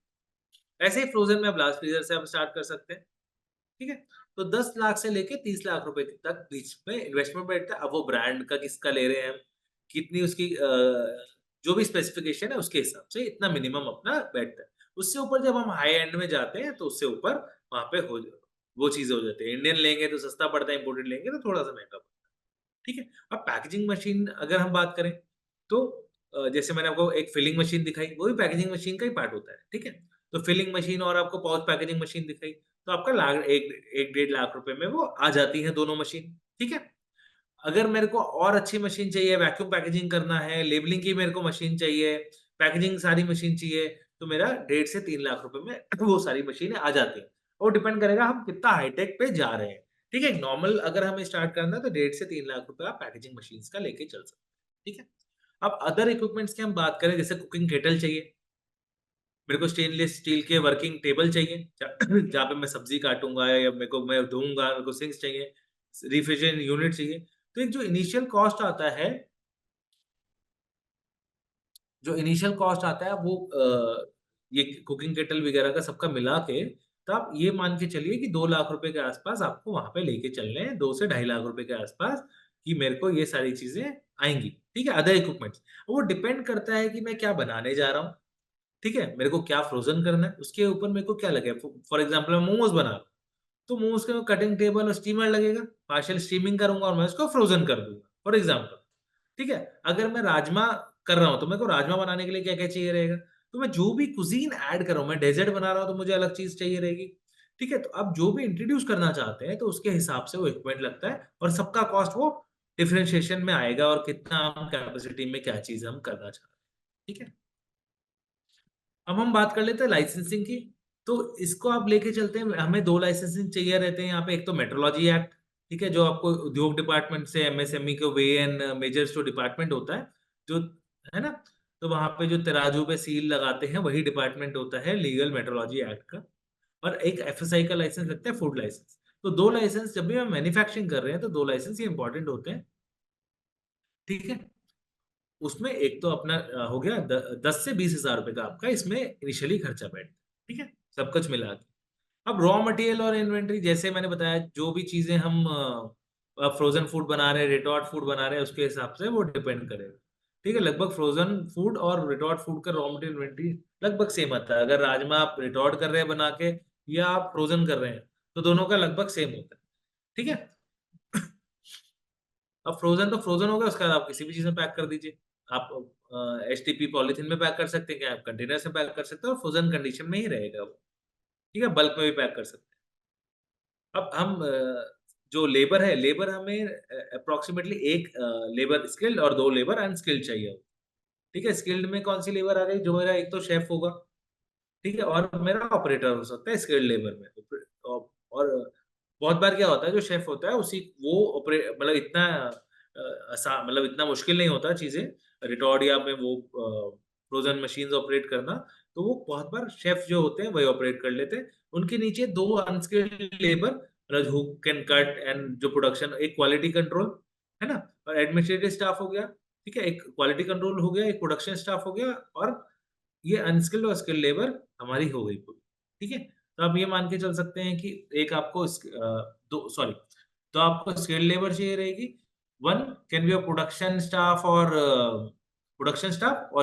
ऐसे ही फ्रोजन में ब्लास्ट फ्रीजर से आप स्टार्ट कर सकते हैं, ठीक है। तो 10 लाख से लेके 30 लाख रुपए तक बीच में इन्वेस्टमेंट बैठता है। अब वो ब्रांड का किसका ले रहे हैं हम, कितनी उसकी जो भी स्पेसिफिकेशन है उसके हिसाब से इतना मिनिमम अपना बैठता है। उससे ऊपर जब हम हाई एंड में जाते हैं तो उससे ऊपर वहाँ पे वो चीज़ें हो जाती है। इंडियन लेंगे तो सस्ता पड़ता है, इम्पोर्टेड लेंगे तो थोड़ा-सा महँगा पड़ता है। ठीक है? अब पैकेजिंग मशीन अगर हम बात करें तो जैसे मैंने आपको एक फिलिंग मशीन दिखाई, वो भी पैकेजिंग मशीन का ही पार्ट होता है, ठीक है? तो फिलिंग मशीन और आपको पाउच पैकेजिंग मशीन दिखाई, तो आपका लाख 1 डेढ़ लाख रुपए में वो आ जाती हैं दोनों मशीन, ठीक है? अगर मेरे को और अच्छी मशीन चाहिए, वैक्यूम पैकेजिंग करना है, लेबलिंग की मेरे को मशीन चाहिए, पैकेजिंग सारी मशीन चाहिए, तो मेरा 1.5 से 3 लाख रुपए में वो सारी मशीनें आ जाती हैं। वो डिपेंड करेगा हम कितना हाईटेक पे जा रहे हैं। ठीक है? नॉर्मल अगर हमें स्टार्ट करना है तो 1.5 से 3 लाख रुपए आप पैकेजिंग मशीन्स का लेके चल सकते हैं। ठीक है? अब अदर इक्विपमेंट्स की हम बात करें, जैसे कुकिंग केटल चाहिए, मेरे को स्टेनलेस स्टील के वर्किंग टेबल चाहिए, जहाँ पे मैं सब्ज़ी काटूँगा या मेरे को मैं धोऊँगा, मेरे को सिंक्स चाहिए, रेफ्रिजरेशन यूनिट चाहिए। तो एक जो इनिशियल कॉस्ट आता है, वो ये कुकिंग केटल वगैरह का सबका मिला के, तो आप ये मान के चलिए कि 2 लाख रुपए के आस-पास आपको वहाँ पे लेके चलने हैं, 2 से ढाई लाख रुपए के आस-पास, कि मेरे को ये सारी चीज़ें आएँगी। ठीक है? Other equipments. वो डिपेंड करता है कि मैं क्या बनाने जा रहा हूँ। ठीक है? मेरे को क्या फ्रोज़न करना है, उसके ऊपर मेरे को क्या लगेगा। फॉर एग्ज़ाम्पल मैं मोमोज़ बना रहा हूँ, तो मोमोज़ के लिए कटिंग टेबल और स्टीमर लगेगा, पार्शियल स्टीमिंग करूँगा और मैं उसको फ्रोज़न कर दूँगा, फॉर एग्ज़ाम्पल। ठीक है? अगर मैं राजमा कर रहा हूँ, तो मेरे को राजमा बनाने के लिए क्या-क्या चाहिए रहेगा? तो मैं जो भी कुज़ीन ऐड कर रहा हूँ, मैं डेज़र्ट बना रहा हूँ, तो मुझे अलग चीज़ चाहिए रहेगी। ठीक है? तो आप जो भी इंट्रोड्यूस करना चाहते हैं, तो उसके हिसाब से वो इक्विपमेंट लगता है और सबका कॉस्ट वो डिफरेंशिएशन में आएगा और कितना हम कैपेसिटी में क्या चीज़ हम करना चाह रहे हैं। ठीक है? अब हम बात कर लेते हैं लाइसेंसिंग की। तो इसको आप लेके चलते हैं, हमें 2 लाइसेंसिंग चाहिए रहते हैं यहाँ पे। एक तो मेट्रोलॉजी एक्ट, ठीक है? जो आपको उद्योग डिपार्टमेंट से एमएसएमई को वे एंड मेजर्स जो डिपार्टमेंट होता है, जो है ना? तो वहाँ पे जो तराजू पे सील लगाते हैं, वही डिपार्टमेंट होता है लीगल मेट्रोलॉजी एक्ट का। और एक एफएसआई का लाइसेंस लगता है, फूड लाइसेंस। तो 2 लाइसेंस जब भी हम मैन्युफैक्चरिंग कर रहे हैं, तो 2 लाइसेंस ये इम्पोर्टेंट होते हैं, ठीक है? उसमें एक तो अपना हो गया 10 से 20 हज़ार रुपए का आपका इसमें इनिशियली खर्चा बैठ, ठीक है? सब कुछ मिला के। अब रॉ मटेरियल और इन्वेंटरी, जैसे मैंने बताया, जो भी चीज़ें हम फ्रोज़न फूड बना रहे हैं, रिटॉर्ड फूड बना रहे हैं, उसके हिसाब से वो डिपेंड करेगा। ठीक है? लगभग फ्रोज़न फूड और रिटॉर्ड फूड का रॉ मटेरियल इन्वेंटरी लगभग सेम आता है। अगर राजमा आप रिटॉर्ड कर रहे हैं बना के या आप फ्रोज़न कर रहे हैं, तो दोनों का लगभग सेम होता है। ठीक है? अब फ्रोज़न तो फ्रोज़न हो गया, उसके बाद आप किसी भी चीज़ में पैक कर दीजिए। आप एचटीपी पॉलीथीन में पैक कर सकते हैं, क्या आप कंटेनर्स में पैक कर सकते हैं और फ्रोज़न कंडीशन में ही रहेगा वो। ठीक है? बल्क में भी पैक कर सकते हैं। अब हम जो लेबर है, लेबर हमें एप्रोक्सिमेटली 1 लेबर स्किल्ड और 2 लेबर अनस्किल्ड चाहिए। ठीक है? स्किल्ड में कौन-सी लेबर आ गई? जो मेरा एक तो शेफ़ होगा, ठीक है? और मेरा ऑपरेटर हो सकता है स्किल्ड लेबर में। तो फिर और बहुत बार क्या होता है, जो शेफ़ होता है उसी वो मतलब इतना मतलब इतना मुश्किल नहीं होता चीज़ें, रिटॉर्ड या में वो फ्रोज़न मशीन्स ऑपरेट करना, तो वो बहुत बार शेफ़ जो होते हैं वही ऑपरेट कर लेते हैं। उनके नीचे 2 अनस्किल्ड लेबर, मतलब हू कैन कट एंड जो प्रोडक्शन, एक क्वालिटी कंट्रोल, है ना? और एडमिनिस्ट्रेटिव स्टाफ हो गया, ठीक है? एक क्वालिटी कंट्रोल हो गया, एक प्रोडक्शन स्टाफ हो गया और ये अनस्किल्ड और स्किल्ड लेबर हमारी हो गई पूरी, ठीक है? तो आप ये मान के चल सकते हैं कि एक आपको 2 सॉरी, तो आपको स्किल्ड लेबर चाहिए रहेगी। 1 can be a production staff और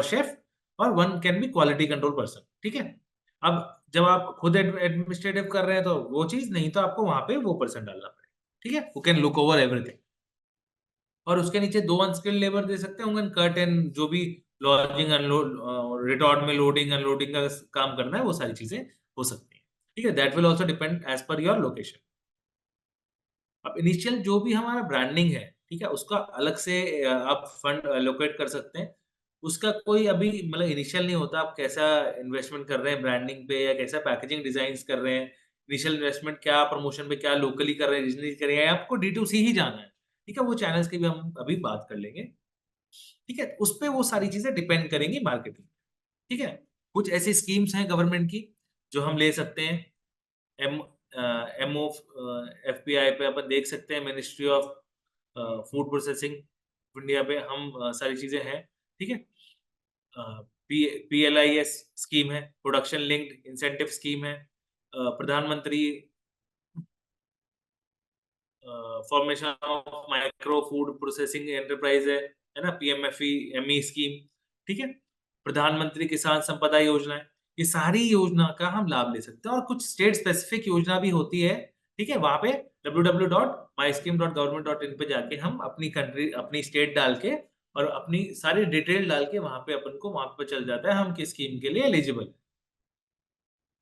शेफ, और 1 can be quality control person, ठीक है? अब जब आप खुद एडमिनिस्ट्रेटिव कर रहे हैं तो वो चीज़, नहीं तो आपको वहाँ पे वो पर्सन डालना पड़ेगा, ठीक है? हू कैन लुक ओवर एवरीथिंग। और उसके नीचे 2 अनस्किल्ड लेबर दे सकते होंगे, कट एंड जो भी लॉजिंग अनलोड रिटॉर्ड में लोडिंग अनलोडिंग का काम करना है, वो सारी चीज़ें हो सकती हैं। ठीक है? That will also depend as per your location. अब इनिशियल जो भी हमारा ब्रांडिंग है, ठीक है? उसका अलग से आप फंड एलोकेट कर सकते हैं। उसका कोई अभी मतलब इनिशियल नहीं होता, आप कैसा इन्वेस्टमेंट कर रहे हैं ब्रांडिंग पे या कैसा पैकेजिंग डिज़ाइन्स कर रहे हैं। इनिशियल इन्वेस्टमेंट क्या प्रमोशन पे, क्या लोकली कर रहे हैं, रीजनली कर रहे हैं, या आपको डी2सी ही जाना है। ठीक है? वो चैनल्स की भी हम अभी बात कर लेंगे। ठीक है? उसपे वो सारी चीज़ें डिपेंड करेंगी मार्केटिंग। ठीक है? कुछ ऐसी स्कीम्स हैं गवर्नमेंट की, जो हम ले सकते हैं। एम एमओ एफपीआई पे अपन देख सकते हैं, ministry of food processing India पे हम सारी चीज़ें हैं, ठीक है? अ, पीएलआईएस स्कीम है, प्रोडक्शन लिंक्ड इंसेंटिव स्कीम है, प्रधानमंत्री formation of micro food processing enterprise है ना? पीएमएफई एमई स्कीम, ठीक है? प्रधानमंत्री किसान संपदा योजना है। ये सारी योजना का हम लाभ ले सकते हैं, और कुछ स्टेट स्पेसिफिक योजना भी होती है। ठीक है, वहां पे www.myscheme.government.in पे जाके हम अपनी कंट्री, अपनी स्टेट डाल के और अपनी सारी डिटेल डाल के वहां पे अपन को वहां पे चल जाता है हम किस स्कीम के लिए एलिजिबल।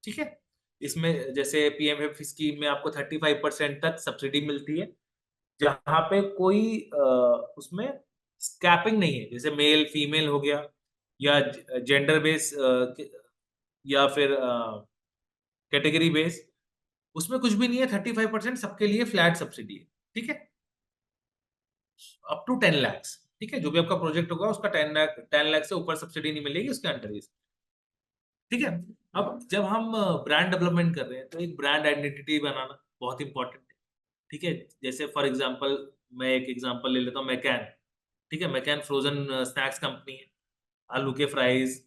ठीक है, इसमें जैसे पीएमएफ स्कीम में आपको 35% तक सब्सिडी मिलती है, जहां पे कोई उसमें स्कैपिंग नहीं है, जैसे मेल फीमेल हो गया या जेंडर बेस या फिर कैटेगरी बेस, उसमें कुछ भी नहीं है। 35% सबके लिए फ्लैट सब्सिडी है। ठीक है, अप टू 10 lakhs। ठीक है, जो भी आपका प्रोजेक्ट होगा उसका 10 लाख से ऊपर सब्सिडी नहीं मिलेगी उसके अंडर ही। ठीक है, अब जब हम ब्रांड डेवलपमेंट कर रहे हैं तो एक ब्रांड आइडेंटिटी बनाना बहुत इंपॉर्टेंट है। ठीक है, जैसे फॉर एग्जांपल मैं एक एग्जांपल ले लेता हूँ, मैकैन। ठीक है, मैकैन फ्रोजन स्नैक्स कंपनी है। आलू के फ्राइज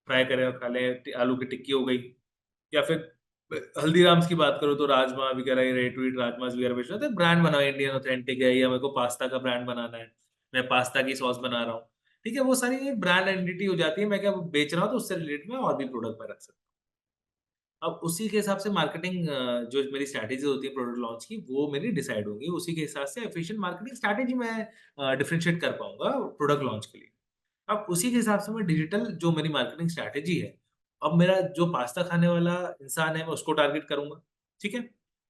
फ्राई करें और खा लें, आलू की टिक्की हो गई, या फिर हल्दीराम्स की बात करो तो राजमा वगैरह, रेड व्हीट राजमा वगैरह बेच रहे हैं, तो ब्रांड बनाओ इंडियन ऑथेंटिक है, या मेरे को पास्ता का ब्रांड बनाना है, मैं पास्ता की सॉस बना रहा हूँ। ठीक है, वो सारी एक ब्रांड आइडेंटिटी हो जाती है। मैं क्या बेच रहा हूँ तो उससे रिलेटेड में और भी प्रोडक्ट में रख सकता हूँ। अब उसी के हिसाब से मार्केटिंग, जो मेरी स्ट्रैटेजी होती है प्रोडक्ट लॉन्च की, वो मेरी डिसाइड होंगी। उसी के हिसाब से एफिशिएंट मार्केटिंग स्ट्रैटेजी मैं डिफरेंशिएट कर पाऊंगा प्रोडक्ट लॉन्च के लिए। अब उसी के हिसाब से मैं डिजिटल जो मेरी मार्केटिंग स्ट्रैटेजी है, अब मेरा जो पास्ता खाने वाला इंसान है मैं उसको टारगेट करूंगा। ठीक है,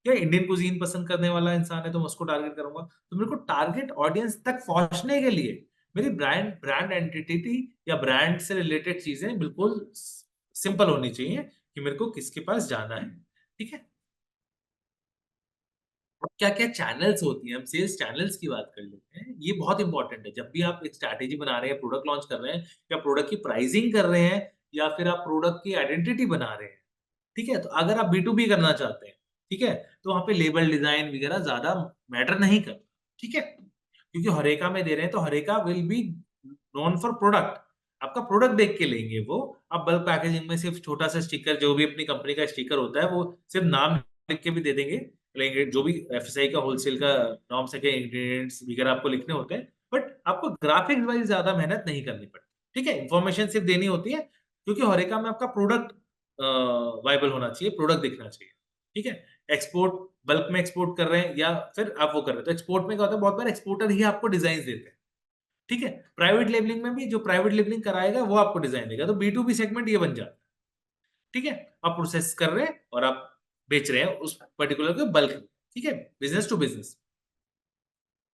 या इंडियन कुजीन पसंद करने वाला इंसान है तो मैं उसको टारगेट करूंगा। तो मेरे को टारगेट ऑडियंस तक पहुंचने के लिए मेरी ब्रांड ब्रांड आइडेंटिटी या ब्रांड से रिलेटेड चीजें बिल्कुल सिंपल होनी चाहिए कि मेरे को किसके पास जाना है। ठीक है, अब क्या-क्या चैनल्स होती हैं, हम सेल्स चैनल्स की बात कर लेते हैं। ये बहुत इंपॉर्टेंट है। जब भी आप एक स्ट्रैटेजी बना रहे हैं, प्रोडक्ट लॉन्च कर रहे हैं, या प्रोडक्ट की प्राइसिंग कर रहे हैं, या फिर आप प्रोडक्ट की आइडेंटिटी बना रहे हैं, ठीक है? तो अगर आप बी2बी करना चाहते हैं, ठीक है? तो वहाँ पे लेबल डिज़ाइन वगैरह ज़्यादा मैटर नहीं करता, ठीक है? क्योंकि हरेका में दे रहे हैं, तो हरेका will be known for product. आपका प्रोडक्ट देख के लेंगे वो। आप बल्क पैकेजिंग में सिर्फ छोटा-सा स्टिकर, जो भी अपनी कंपनी का स्टिकर होता है, वो सिर्फ नाम लिख के भी दे देंगे। लेंगे जो भी एफएसआई का होलसेल का नॉर्म्स है, के इंग्रीडिएंट्स वगैरह आपको लिखने होते हैं, बट आपको ग्राफिक्स वाइज़ ज़्यादा मेहनत नहीं करनी पड़ती, ठीक है? इन्फॉर्मेशन सिर्फ देनी होती है, क्योंकि हरेका में आपका प्रोडक्ट वायबल होना चाहिए, प्रोडक्ट दिखना चाहिए, ठीक है? एक्सपोर्ट, बल्क में एक्सपोर्ट कर रहे हैं या फिर आप वो कर रहे हैं, तो एक्सपोर्ट में क्या होता है, बहुत बार एक्सपोर्टर ही आपको डिजाइन देते हैं, ठीक है? प्राइवेट लेबलिंग में भी जो प्राइवेट लेबलिंग कराएगा वो आपको डिजाइन देगा, तो बी2बी सेगमेंट ये बन जाता है, ठीक है? आप प्रोसेस कर रहे हैं और आप बेच रहे हैं उस पर्टिकुलर के बल्क में, ठीक है? Business to business.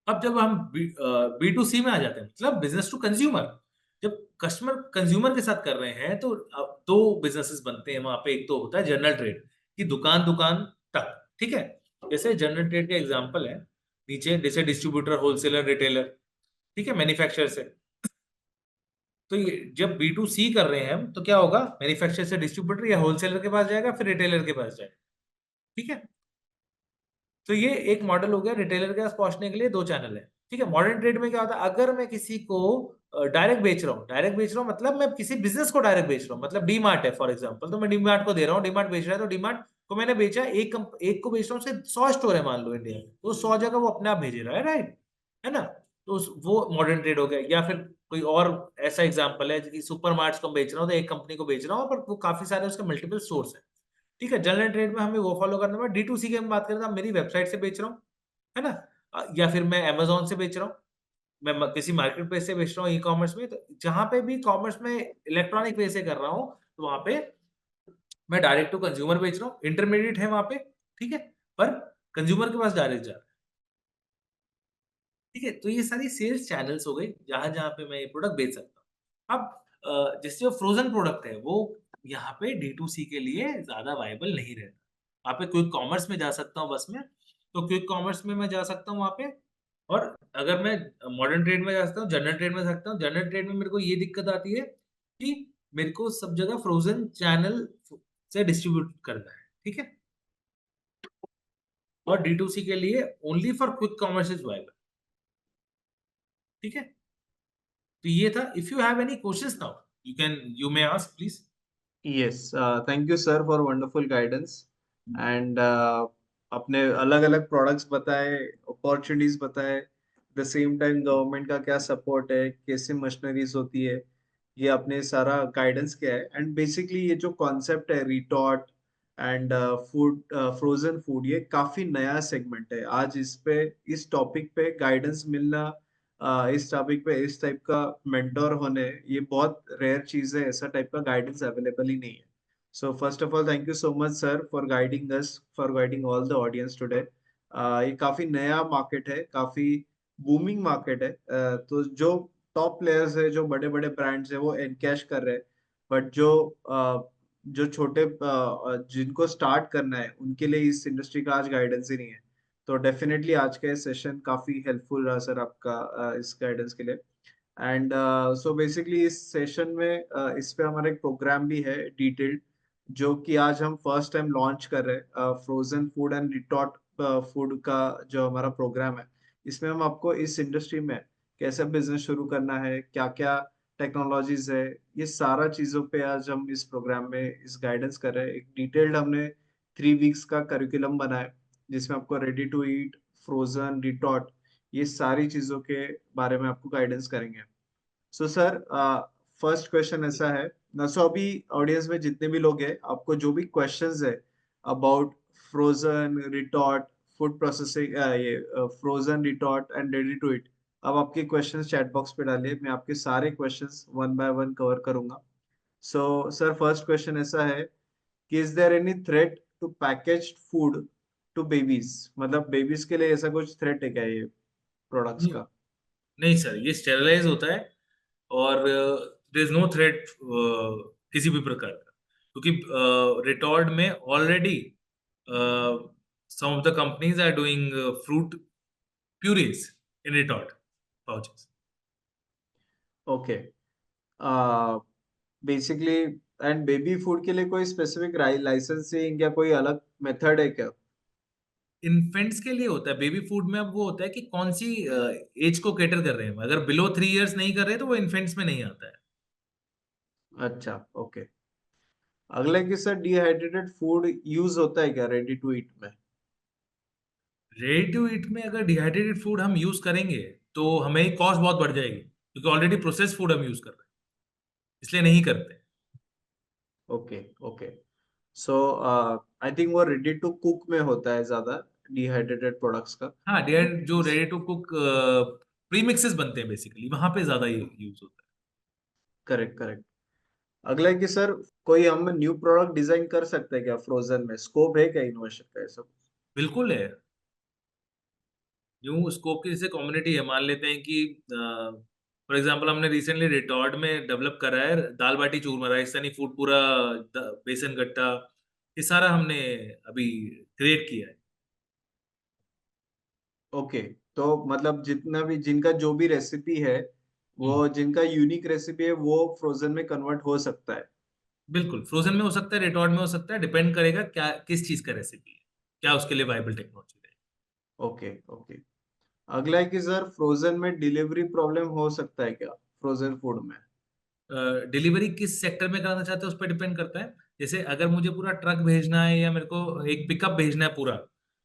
अब जब हम बी टू सी में आ जाते हैं, मतलब बिजनेस टू कंज्यूमर, जब कस्टमर कंज्यूमर के साथ कर रहे हैं, तो दो बिजनेसेस बनते हैं वहां पे। एक तो होता है जनरल ट्रेड, कि दुकान दुकान तक, ठीक है? जैसे जनरल ट्रेड का एग्जांपल है, नीचे जैसे डिस्ट्रीब्यूटर, होलसेलर, रिटेलर, ठीक है, मैन्युफैक्चरर से। तो ये जब बी टू सी कर रहे हैं हम, तो क्या होगा, मैन्युफैक्चरर से डिस्ट्रीब्यूटर या होलसेलर के पास जाएगा, फिर रिटेलर के पास जाएगा, ठीक है? तो ये एक मॉडल हो गया। रिटेलर के पास पहुंचने के लिए दो चैनल है, ठीक है? मॉडर्न ट्रेड में क्या होता है, अगर मैं किसी को डायरेक्ट बेच रहा हूँ, डायरेक्ट बेच रहा हूँ मतलब मैं किसी बिजनेस को डायरेक्ट बेच रहा हूँ, मतलब डीमार्ट है फॉर एग्जांपल, तो मैं डीमार्ट को दे रहा हूँ, डीमार्ट बेच रहा है, तो डीमार्ट को मैंने बेचा, एक को बेच रहा हूँ, उसके 100 स्टोर है मान लो इंडिया में, तो 100 जगह वो अपने आप भेज रहा है, राइट? है ना? तो वो मॉडर्न ट्रेड हो गया। या फिर कोई और ऐसा एग्जाम्पल है कि सुपर मार्ट्स को बेच रहा हूँ, तो एक कंपनी को बेच रहा हूँ, पर वो काफी सारे उसके मल्टीपल स्टोर्स है, ठीक है? जनरल ट्रेड में हमें वो फॉलो करना है। डी टू सी की हम बात करें तो मेरी वेबसाइट से बेच रहा हूँ, है ना? या फिर मैं अमेज़न से बेच रहा हूँ, मैं किसी मार्केट प्लेस से बेच रहा हूँ ई-कॉमर्स में, तो जहाँ पे भी कॉमर्स में इलेक्ट्रॉनिक वे से कर रहा हूँ, तो वहाँ पे मैं डायरेक्ट टू कंज्यूमर बेच रहा हूँ, इंटरमीडिएट है वहाँ पे, ठीक है? पर कंज्यूमर के पास डायरेक्ट जा रहा है, ठीक है? तो ये सारी सेल्स चैनल्स हो गई, जहाँ-जहाँ पे मैं ये प्रोडक्ट बेच सकता हूँ। अब जैसे जो फ्रोज़न प्रोडक्ट है, वो यहाँ पे डी टू सी के लिए ज़्यादा वायबल नहीं रहता। वहाँ पे क्विक कॉमर्स में जा सकता हूँ बस मैं, तो क्विक कॉमर्स में मैं जा सकता हूँ वहाँ पे। और अगर मैं मॉडर्न ट्रेड में जा सकता हूँ, जनरल ट्रेड में जा सकता हूँ। जनरल ट्रेड में मेरे को ये दिक्कत आती है कि मेरे को सब जगह फ्रोज़न चैनल से डिस्ट्रीब्यूट करना है, ठीक है? और डी टू सी के लिए only for quick commerce is viable, ठीक है? तो ये था। If you have any questions now, you may ask please. Yes, thank you sir for wonderful guidance and अपने अलग अलग प्रोडक्ट्स बताए, अपॉर्चुनिटीज बताए, द सेम टाइम गवर्नमेंट का क्या सपोर्ट है, कैसे मशीनरीज होती है, ये आपने सारा गाइडेंस किया है। एंड बेसिकली ये जो कॉन्सेप्ट है रिटॉट एंड फूड, फ्रोजन फूड, ये काफी नया सेगमेंट है। आज इस पे, इस टॉपिक पे गाइडेंस मिलना, इस टॉपिक पे इस टाइप का मेंटोर होने, ये बहुत रेयर चीज है। ऐसा टाइप का गाइडेंस अवेलेबल ही नहीं है। So first of all thank you so much sir for guiding us, for guiding all the audience today. ये काफी नया मार्केट है, काफी बूमिंग मार्केट है। तो जो टॉप प्लेयर्स है, जो बड़े बड़े ब्रांड्स है, वो एनकैश कर रहे हैं। बट जो छोटे जिनको स्टार्ट करना है, उनके लिए इस इंडस्ट्री का आज गाइडेंस ही नहीं है। तो डेफिनेटली आज का सेशन काफी हेल्पफुल रहा सर आपका इस गाइडेंस के लिए। एंड सो बेसिकली इस सेशन में इस पे हमारा एक प्रोग्राम भी है डिटेल्ड, जो कि आज हम फर्स्ट टाइम लॉन्च कर रहे हैं, फ्रोजन फूड एंड रिटॉट फूड का जो हमारा प्रोग्राम है। इसमें हम आपको इस इंडस्ट्री में कैसे बिजनेस शुरू करना है, क्या क्या टेक्नोलॉजीज है, ये सारा चीजों पे आज हम इस प्रोग्राम में इस गाइडेंस कर रहे हैं। एक डिटेल्ड हमने 3 वीक्स का करिकुलम बनाया है, जिसमें आपको रेडी टू ईट, फ्रोजन, रिटॉट, ये सारी चीजों के बारे में आपको गाइडेंस करेंगे। सो सर फर्स्ट क्वेश्चन ऐसा है ना, सो अभी ऑडियंस में जितने भी लोग हैं, आपको जो भी क्वेश्चंस है about frozen, retort, food processing, ये frozen, retort and ready to eat, अब आपके क्वेश्चंस चैट बॉक्स पे डालिए, मैं आपके सारे questions one by one cover करूंगा। सो सर फर्स्ट क्वेश्चन ऐसा है कि is there any threat to packaged food to babies? मतलब बेबीज के लिए ऐसा कुछ थ्रेट है क्या ये प्रोडक्ट्स नहीं, का? नहीं सर, ये स्टेरलाइज होता है और देर इज नो थ्रेट किसी भी प्रकार का, क्योंकि रिटॉर्ड में already some of the companies are doing fruit purees in retort pouches. Okay. Basically and baby food के लिए कोई स्पेसिफिक लाइसेंसिंग या कोई अलग मेथड है क्या? इन्फेंट्स के लिए होता है बेबी फूड में। अब वो होता है कि कौन सी एज को कैटर कर रहे हैं। अगर बिलो 3 इयर्स नहीं कर रहे तो वो इन्फेंट्स में नहीं आता है। अच्छा, ओके। अगला कि सर डिहाइड्रेटेड फूड यूज होता है क्या रेडी टू ईट में? रेडी टू ईट में अगर डिहाइड्रेटेड फूड हम यूज करेंगे तो हमें कॉस्ट बहुत बढ़ जाएगी, क्योंकि ऑलरेडी प्रोसेस फूड हम यूज कर रहे हैं, इसलिए नहीं करते। Okay, okay. So I think वो रेडी टू कुक में होता है ज्यादा, डिहाइड्रेटेड प्रोडक्ट्स का। हाँ, जो रेडी टू कुक प्रीमिक्सेस बनते हैं बेसिकली, वहां पे ज्यादा ये यूज होता है। Correct, correct. अगला है कि सर कोई हम न्यू प्रोडक्ट डिजाइन कर सकते हैं क्या फ्रोजन में? स्कोप है क्या इनोवेशन का ऐसा? बिल्कुल है। न्यू स्कोप की जैसे कम्युनिटी है, मान लेते हैं कि फॉर एग्जांपल हमने रिसेंटली रिटॉर्ड में डेवलप करा है दाल बाटी चूरमा, राजस्थानी फूड पूरा, बेसन गट्टा, ये सारा हमने अभी क्रिएट किया है। ओके। तो मतलब जितना भी, जिनका जो भी रेसिपी है, हम्म, वो जिनका यूनिक रेसिपी है, वो फ्रोजन में कन्वर्ट हो सकता है। बिल्कुल, फ्रोजन में हो सकता है, रिटॉर्ड में हो सकता है, डिपेंड करेगा क्या किस चीज का रेसिपी है, क्या उसके लिए वाइबल टेक्नोलॉजी है। Okay, okay. अगला है कि सर फ्रोजन में डिलीवरी प्रॉब्लम हो सकता है क्या फ्रोजन फूड में? डिलीवरी किस सेक्टर में कराना चाहते हैं उस पर डिपेंड करता है। जैसे अगर मुझे पूरा ट्रक भेजना है या मेरे को एक पिकअप भेजना है पूरा,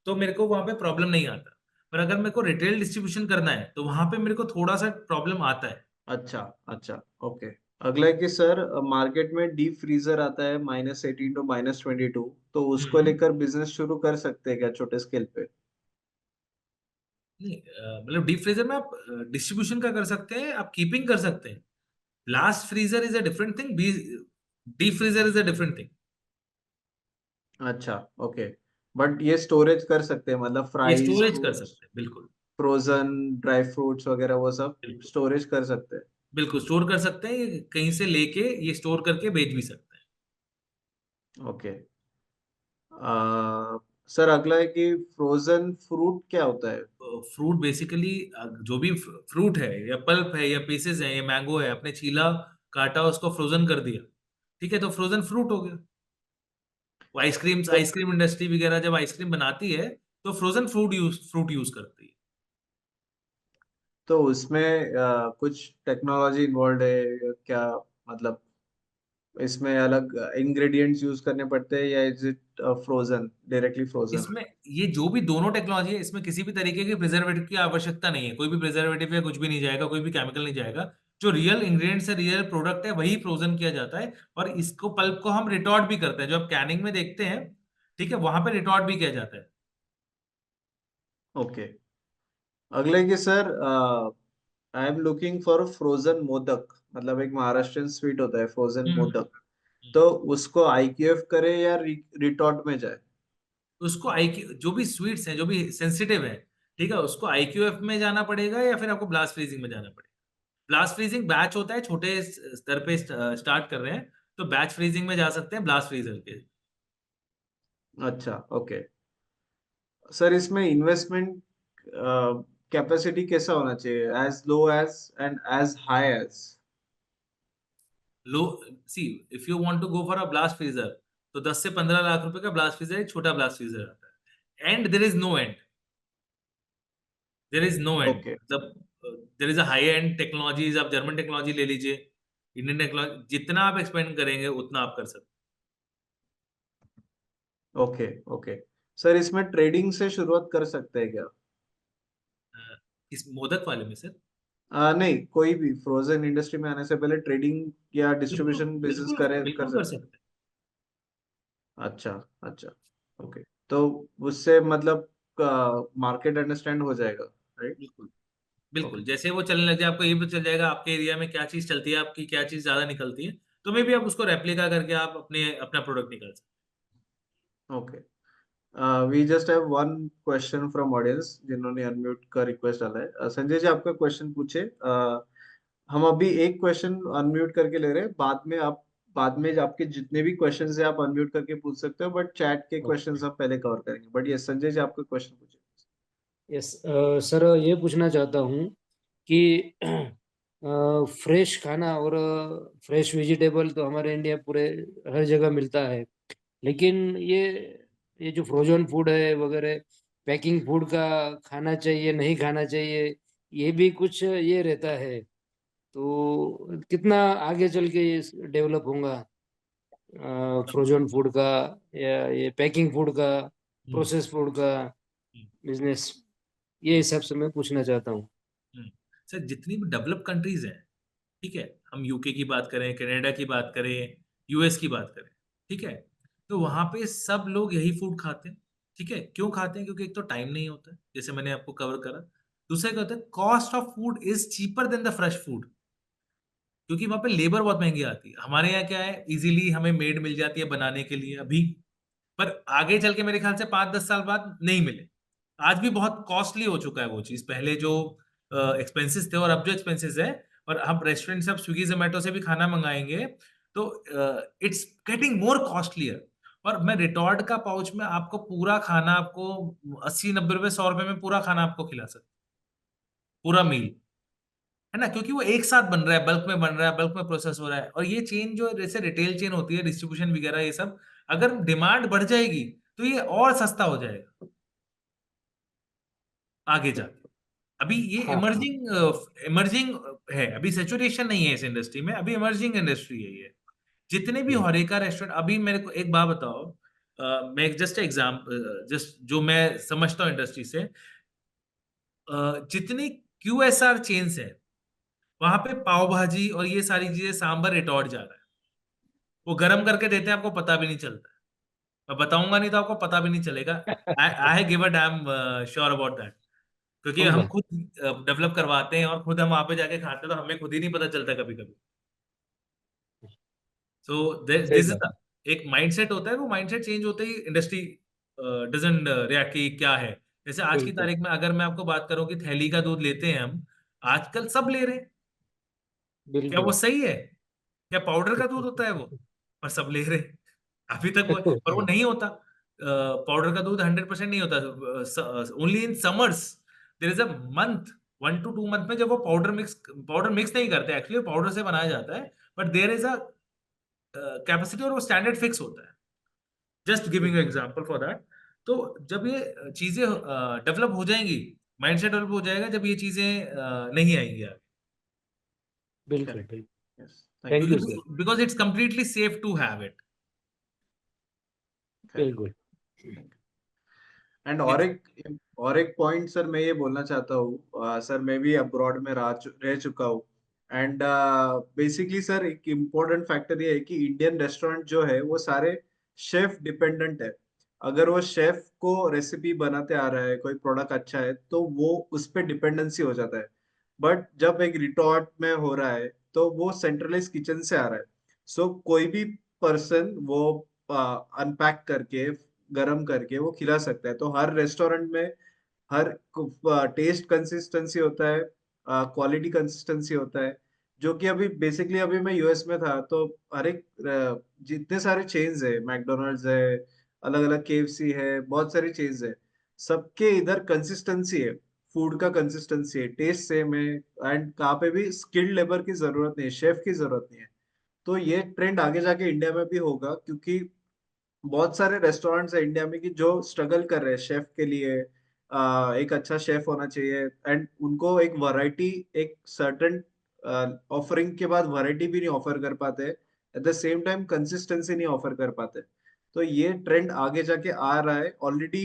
तो मेरे को वहां पे प्रॉब्लम नहीं आता। पर अगर मेरे को रिटेल डिस्ट्रीब्यूशन करना है तो वहां पे मेरे को थोड़ा सा प्रॉब्लम आता है। अच्छा, अच्छा, ओके। अगला है कि सर मार्केट में डीप फ्रीजर आता है -18 टू -22, तो उसको हम्म। लेकर बिजनेस शुरू कर सकते हैं क्या छोटे स्केल पे? नहीं, मतलब डीप फ्रीजर में आप डिस्ट्रीब्यूशन का कर सकते हैं, आप कीपिंग कर सकते हैं। Last freezer is a different thing, deep freezer is a different thing. अच्छा, ओके। बट ये स्टोरेज कर सकते हैं, मतलब ये फ्राइज, स्टोरेज कर फ्रूट्स, सकते हैं, बिल्कुल। फ्रोजन ड्राई फ्रूट्स वगैरह, वो सब बिल्कुल, स्टोरेज कर सकते हैं। बिल्कुल स्टोर कर सकते हैं, ये कहीं से लेके ये स्टोर करके बेच भी सकते हैं। ओके। सर अगला है कि फ्रोजन फ्रूट क्या होता है? फ्रूट बेसिकली जो भी फ्रूट है या पल्प है या पीसेस है, या मैंगो है, आपने छीला, काटा, उसको फ्रोजन कर दिया, ठीक है, तो फ्रोजन फ्रूट हो गया। वो तो आइसक्रीम इंडस्ट्री वगैरह जब आइसक्रीम बनाती है तो फ्रोजन फ्रूट यूज करती है। तो उसमें कुछ टेक्नोलॉजी इन्वॉल्व है या क्या? मतलब इसमें अलग इंग्रेडिएंट्स यूज करने पड़ते हैं, या is it frozen, directly frozen? इसमें ये जो भी दोनों टेक्नोलॉजी है, इसमें किसी भी तरीके के प्रिजर्वेटिव की आवश्यकता नहीं है। कोई भी प्रिजर्वेटिव या कुछ भी नहीं जाएगा, कोई भी केमिकल नहीं जाएगा। जो रियल इंग्रेडिएंट्स है, रियल प्रोडक्ट है, वही फ्रोजन किया जाता है। और इसको पल्प को हम रिटॉर्ट भी करते हैं, जो आप कैनिंग में देखते हैं, ठीक है, वहां पे रिटॉर्ट भी किया जाता है। ओके। अगले की sir, I am looking for frozen modak, मतलब एक महाराष्ट्रियन स्वीट होता है फ्रोजन हम्म, मोदक। हम्म। तो उसको आईक्यूएफ करे या रिटॉर्ट में जाए? उसको आईक्यू, जो भी स्वीट्स हैं, जो भी सेंसिटिव है, ठीक है, उसको आईक्यूएफ में जाना पड़ेगा या फिर आपको ब्लास्ट फ्रीजिंग में जाना पड़ेगा। ब्लास्ट फ्रीजिंग बैच होता है, छोटे स्तर पे स्टार्ट कर रहे हैं तो बैच फ्रीजिंग में जा सकते हैं, ब्लास्ट फ्रीजर के। अच्छा, ओके। सर इसमें इन्वेस्टमेंट कैपेसिटी कैसा होना चाहिए, as low as and as high as? लो, see, if you want to go for a blast freezer, तो 10 से 15 लाख रुपए का ब्लास्ट फ्रीजर, एक छोटा ब्लास्ट फ्रीजर आता है। And there is no end, there is no end, okay, मतलब there is a high end technologies, आप जर्मन टेक्नोलॉजी ले लीजिए, इंडियन टेक्नोलॉजी, जितना आप एक्सपेंड करेंगे उतना आप कर सकते ओके, ओके। सर इसमें ट्रेडिंग से शुरुआत कर सकते हैं क्या? हैं। इस मोदक वाले में सर, नहीं, कोई भी फ्रोजन इंडस्ट्री में आने से पहले ट्रेडिंग या बिल्कुल डिस्ट्रीब्यूशन बिजनेस बिल्कुल करे कर बिल्कुल कर सकते हैं? सकते अच्छा, अच्छा, ओके। तो उससे मतलब मार्केट अंडरस्टैंड हो जाएगा, राइट? हैं, बिल्कुल बिल्कुल। ओके, जैसे वो चलने लग जाए, आपको ये भी चल जाएगा आपके एरिया में क्या चीज चलती है, आपकी क्या चीज ज्यादा निकलती है, तो मे भी आप उसको रेप्लिका करके आप अपना प्रोडक्ट निकाल सकते okay. We just have one question from audience जिन्होंने अनम्यूट का रिक्वेस्ट डाला है। संजय जी, आपका क्वेश्चन पूछे। हम अभी एक क्वेश्चन अनम्यूट करके ले रहे हैं, बाद में आपके जितने भी क्वेश्चंस है आप अनम्यूट करके पूछ सकते हो, बट चैट के क्वेश्चंस ओके। हम पहले कवर करेंगे। बट ये संजय जी, आपका क्वेश्चन पूछे। यस सर, ये पूछना चाहता हूँ कि फ्रेश खाना और फ्रेश वेजिटेबल तो हमारे इंडिया पूरे हर जगह मिलता है, लेकिन ये जो फ्रोजन फूड है वगैरह, पैकिंग फूड का खाना चाहिए नहीं खाना चाहिए, ये भी कुछ ये रहता है। तो कितना आगे चल के ये डेवलप होगा फ्रोजन फूड का या ये पैकिंग फूड का, हैं। प्रोसेस फूड का हम्म, बिजनेस, ये हिसाब से मैं पूछना चाहता हूँ। हम्म। सर, जितनी भी डेवलप कंट्रीज हैं, ठीक है, हम यूके की बात करें, कनाडा की बात करें, यूएस की बात करें, ठीक है, तो वहां पे सब लोग यही फूड खाते हैं। ठीक है, क्यों खाते हैं? क्योंकि एक तो टाइम नहीं होता है, जैसे मैंने आपको कवर करा। दूसरा क्या होता है, cost of food is cheaper than the fresh food, क्योंकि वहां पे लेबर बहुत महंगी आती है। हमारे यहाँ क्या है, इजीली हमें मेड मिल जाती है बनाने के लिए अभी, पर आगे चल के मेरे ख्याल से 5-10 साल बाद नहीं मिले। आज भी बहुत कॉस्टली हो चुका है वो चीज, पहले जो एक्सपेंसेस थे और अब जो एक्सपेंसेस है। और हम रेस्टोरेंट से, अब स्विगी जोमेटो से भी खाना मंगाएंगे तो इट्स गेटिंग मोर कॉस्टलियर। और मैं रिटॉर्ट का पाउच में आपको पूरा खाना, आपको 80-90 रुपए, 100 रुपए में पूरा खाना आपको खिला सकता, पूरा मील, है ना, क्योंकि वो एक साथ बन रहा है, बल्क में बन रहा है, बल्क में प्रोसेस हो रहा है। और ये चेन जो जैसे रिटेल चेन होती है, डिस्ट्रीब्यूशन वगैरह ये सब, अगर डिमांड बढ़ जाएगी तो ये और सस्ता हो जाएगा आगे जाके। अभी ये हाँ हाँ। इमर्जिंग इमर्जिंग है, अभी सेचुरेशन नहीं है इस इंडस्ट्री में, अभी इमर्जिंग इंडस्ट्री है ये। जितने भी हम्म, होरेका रेस्टोरेंट, अभी मेरे को एक बात बताओ, मैं जस्ट एग्जाम, जस्ट जो मैं समझता हूँ इंडस्ट्री से, जितनी क्यूएसआर चेन्स है, वहां पे पाव भाजी और ये सारी चीजें, सांबर रिटॉर्ट जा रहा है, वो गर्म करके देते हैं, आपको पता भी नहीं चलता। मैं बताऊंगा नहीं तो आपको पता भी नहीं चलेगा। I I give a damn sure about that, क्योंकि हम समझा। खुद डेवलप करवाते हैं और खुद हम वहां पे जाके खाते हैं, तो हमें खुद ही नहीं पता चलता कभी कभी। सो सही दिस इज बात है। एक माइंडसेट होता है, वो माइंडसेट चेंज होते ही इंडस्ट्री डजंट रिएक्ट कि क्या है। जैसे आज की बिल्कुल तारीख में अगर मैं आपको बात करूं कि थैली का दूध लेते हैं हम, आजकल सब ले रहे हैं, क्या वो बिल्कुल। सही है? क्या पाउडर का दूध होता है वो? पर सब ले रहे हैं। अभी तक वो, पर वो नहीं होता, पाउडर का दूध 100% नहीं होता। Only in summers there is a month, 1 to 2 month में, जब वो पाउडर मिक्स नहीं करते, एक्चुअली पाउडर से बनाया जाता है, but there is a capacity और वो स्टैंडर्ड फिक्स होता है। Just giving example for that. तो जब ये चीजें डेवलप हो जाएंगी, माइंडसेट डेवलप हो जाएगा, जब ये चीजें नहीं आएंगी आगे, बिल्कुल करेक्ट। बिल्कुल। Yes, thank thank you. You sir. क्योंकि because it's completely safe to have it. Correct. बिल्कुल। एंड और एक पॉइंट सर मैं ये बोलना चाहता हूँ, सर मैं भी अब्रॉड में रह चुका हूँ। एंड बेसिकली सर एक इम्पोर्टेंट फैक्टर ये है कि इंडियन रेस्टोरेंट जो है वो सारे शेफ डिपेंडेंट है। अगर वो शेफ को रेसिपी बनाते आ रहा है, कोई प्रोडक्ट अच्छा है, तो वो उस पर डिपेंडेंसी हो जाता है। बट जब एक रिटॉर्ट में हो रहा है तो वो सेंट्रलाइज किचन से आ रहा है। सो कोई भी पर्सन वो अनपैक करके गरम करके वो खिला सकता है। तो हर रेस्टोरेंट में हर टेस्ट कंसिस्टेंसी होता है, क्वालिटी कंसिस्टेंसी होता है। जो कि अभी बेसिकली अभी मैं यूएस में था, तो हर एक जितने सारे चेन्स है, मैकडोनल्ड्स है, अलग अलग केएफसी है, बहुत सारी चेन्स है, सबके इधर कंसिस्टेंसी है, फूड का कंसिस्टेंसी है, टेस्ट सेम है। एंड कहाँ पे भी स्किल्ड लेबर की जरूरत नहीं है, शेफ की जरूरत नहीं है। तो ये ट्रेंड आगे जाके इंडिया में भी होगा, क्योंकि बहुत सारे रेस्टोरेंट्स है इंडिया में कि जो स्ट्रगल कर रहे हैं शेफ के लिए। एक अच्छा शेफ होना चाहिए, एंड उनको एक वैरायटी, एक सर्टेन ऑफरिंग के बाद वैरायटी भी नहीं ऑफर कर पाते, eight the same time consistency नहीं ऑफर कर पाते। तो ये ट्रेंड आगे जाके आ रहा है ऑलरेडी।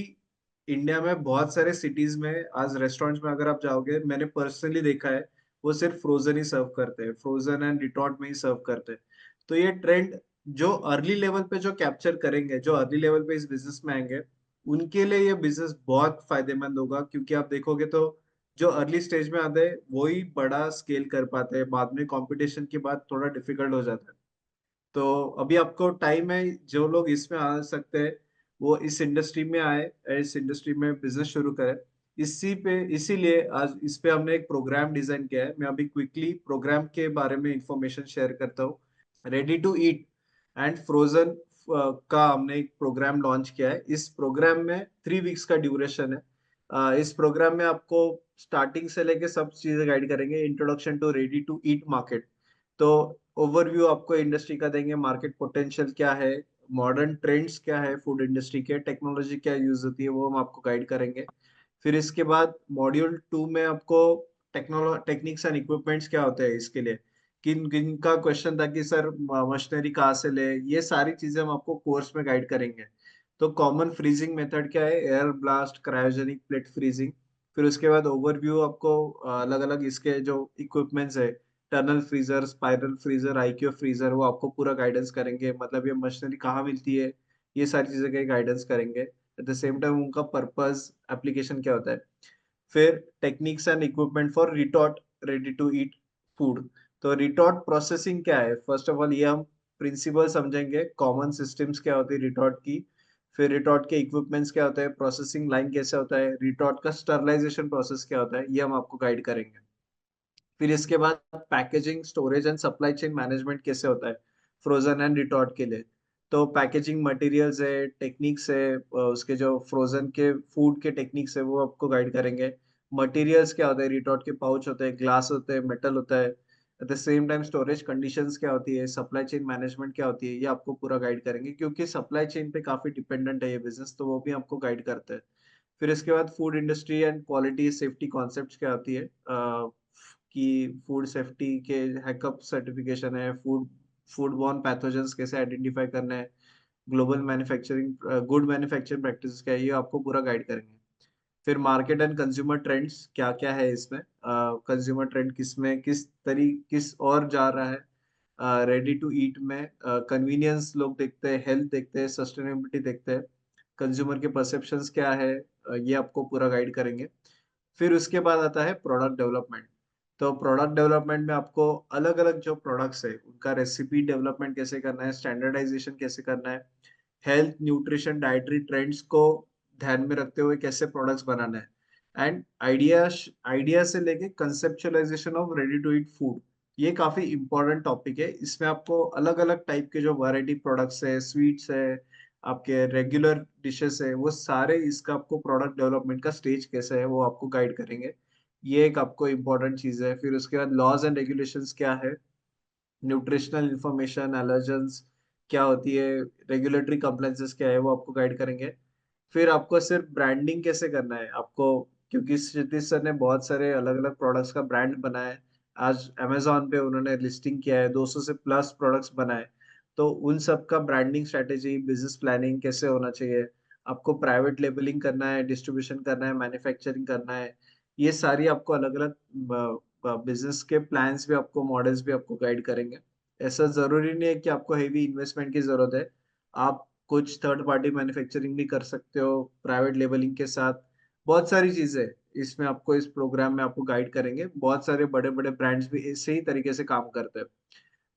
इंडिया में बहुत सारे सिटीज में आज रेस्टोरेंट्स में अगर आप जाओगे, मैंने पर्सनली देखा है, वो सिर्फ फ्रोजन ही सर्व करते हैं, फ्रोजन एंड रिटॉर्ट में ही सर्व करते हैं। तो ये ट्रेंड जो अर्ली लेवल पे जो कैप्चर करेंगे, जो अर्ली लेवल पे इस बिजनेस में आएंगे, उनके लिए ये बिजनेस बहुत फायदेमंद होगा। क्योंकि आप देखोगे तो जो अर्ली स्टेज में आते हैं वही बड़ा स्केल कर पाते हैं, बाद में कंपटीशन के बाद थोड़ा डिफिकल्ट हो जाता है। तो अभी आपको टाइम है, जो लोग इसमें आ सकते हैं वो इस इंडस्ट्री में आए, इस इंडस्ट्री में बिजनेस शुरू करें। इसीलिए आज इस पे हमने एक प्रोग्राम डिजाइन किया है। मैं अभी क्विकली प्रोग्राम के बारे में इंफॉर्मेशन शेयर करता हूँ। Ready to eat and frozen का हमने एक प्रोग्राम लॉन्च किया है। इस प्रोग्राम में 3 वीक्स का ड्यूरेशन है। इस प्रोग्राम में आपको स्टार्टिंग से लेके सब चीजें गाइड करेंगे, introduction to ready to eat market. तो ओवरव्यू आपको इंडस्ट्री का देंगे, मार्केट पोटेंशियल क्या है, मॉडर्न ट्रेंड्स क्या है फूड इंडस्ट्री के, टेक्नोलॉजी क्या यूज होती है, वो हम आपको गाइड करेंगे। फिर इसके बाद मॉड्यूल 2 में आपको टेक्निक्स एंड इक्विपमेंट्स क्या होते हैं इसके लिए, किन किन का क्वेश्चन था कि सर मशीनरी कहाँ से ले, ये सारी चीजें हम आपको कोर्स में गाइड करेंगे। तो कॉमन फ्रीजिंग मेथड क्या है, air blast, cryogenic plate freezing. फिर उसके बाद ओवरव्यू आपको अलग अलग इसके जो इक्विपमेंट्स है, tunnel freezer, spiral freezer, IQ freezer, वो आपको पूरा गाइडेंस करेंगे, मतलब ये मशीनरी कहाँ मिलती है, ये सारी चीजें का गाइडेंस करेंगे। एट द सेम टाइम उनका पर्पस, एप्लीकेशन क्या होता है। फिर techniques and equipment for retort ready to eat food. तो रिटॉट प्रोसेसिंग क्या है, फर्स्ट ऑफ ऑल ये हम प्रिंसिपल समझेंगे, कॉमन सिस्टम्स क्या होती है रिटॉट की। फिर रिटॉट के इक्विपमेंट्स क्या होता है, प्रोसेसिंग लाइन कैसे होता है, रिटॉट का स्टरलाइजेशन प्रोसेस क्या होता है, ये हम आपको गाइड करेंगे। फिर इसके बाद packaging, storage and supply chain management कैसे होता है फ्रोजन एंड रिटॉर्ट के लिए। तो पैकेजिंग मटेरियल्स है, टेक्निक्स है, उसके जो फ्रोजन के फूड के टेक्निक्स है वो आपको गाइड करेंगे। मटेरियल्स क्या होता है, रिटॉर्ट के पाउच होते हैं, ग्लास होते हैं, मेटल होता है। Eight the same time storage conditions क्या होती है, सप्लाई चेन मैनेजमेंट क्या होती है, ये आपको पूरा गाइड करेंगे, क्योंकि सप्लाई चेन पे काफी डिपेंडेंट है ये बिजनेस, तो वो भी आपको गाइड करते हैं। फिर इसके बाद food industry and quality safety concepts क्या होती है, कि फूड सेफ्टी के हैकअप सर्टिफिकेशन है, फूड फूड बॉर्न पैथोजेंस कैसे आइडेंटिफाई करना है, global manufacturing good manufacturing practice क्या है, ये आपको पूरा गाइड करेंगे। फिर मार्केट एंड कंज्यूमर ट्रेंड्स क्या क्या है इसमें, कंज्यूमर ट्रेंड किस में किस और जा रहा है, रेडी टू ईट में कन्वीनियंस लोग देखते हैं, हेल्थ देखते हैं, सस्टेनेबिलिटी देखते हैं, कंज्यूमर के परसेप्शंस क्या है, ये आपको पूरा गाइड करेंगे। फिर उसके बाद आता है प्रोडक्ट डेवलपमेंट। तो प्रोडक्ट डेवलपमेंट में आपको अलग अलग जो प्रोडक्ट्स है उनका रेसिपी डेवलपमेंट कैसे करना है, स्टैंडर्डाइजेशन कैसे करना है, हेल्थ न्यूट्रिशन डाइटरी ट्रेंड्स को ध्यान में रखते हुए कैसे प्रोडक्ट्स बनाना है, एंड आइडिया से लेके conceptualization of ready to eat food. ये काफी इंपॉर्टेंट टॉपिक है। इसमें आपको अलग अलग टाइप के जो वैरायटी प्रोडक्ट्स है, स्वीट्स है, आपके रेगुलर डिशेस है, वो सारे इसका आपको प्रोडक्ट डेवलपमेंट का स्टेज कैसा है वो आपको गाइड करेंगे। ये एक आपको इम्पोर्टेंट चीज है। फिर उसके बाद लॉज एंड रेगुलेशंस क्या है, न्यूट्रिशनल इंफॉर्मेशन, एलर्जेंस क्या होती है, रेगुलेटरी कंप्लायंसेस क्या है, वो आपको गाइड करेंगे। फिर आपको सिर्फ ब्रांडिंग कैसे करना है आपको, क्योंकि क्षितिज सर ने बहुत सारे अलग अलग प्रोडक्ट्स का ब्रांड बनाया है। आज अमेजोन पे उन्होंने लिस्टिंग किया है, 200 से प्लस प्रोडक्ट्स बनाए। तो उन सब का ब्रांडिंग स्ट्रेटेजी, बिजनेस प्लानिंग कैसे होना चाहिए, आपको प्राइवेट लेबलिंग करना है, डिस्ट्रीब्यूशन करना है, मैन्युफैक्चरिंग करना है, ये सारी आपको अलग अलग बिजनेस के प्लान्स भी आपको, मॉडल्स भी आपको गाइड करेंगे। ऐसा जरूरी नहीं है कि आपको हेवी इन्वेस्टमेंट की जरूरत है, आप कुछ थर्ड पार्टी मैन्युफैक्चरिंग भी कर सकते हो प्राइवेट लेबलिंग के साथ। बहुत सारी चीजें इसमें आपको इस प्रोग्राम में आपको गाइड करेंगे। बहुत सारे बड़े बड़े ब्रांड्स भी इसी ही तरीके से काम करते हैं।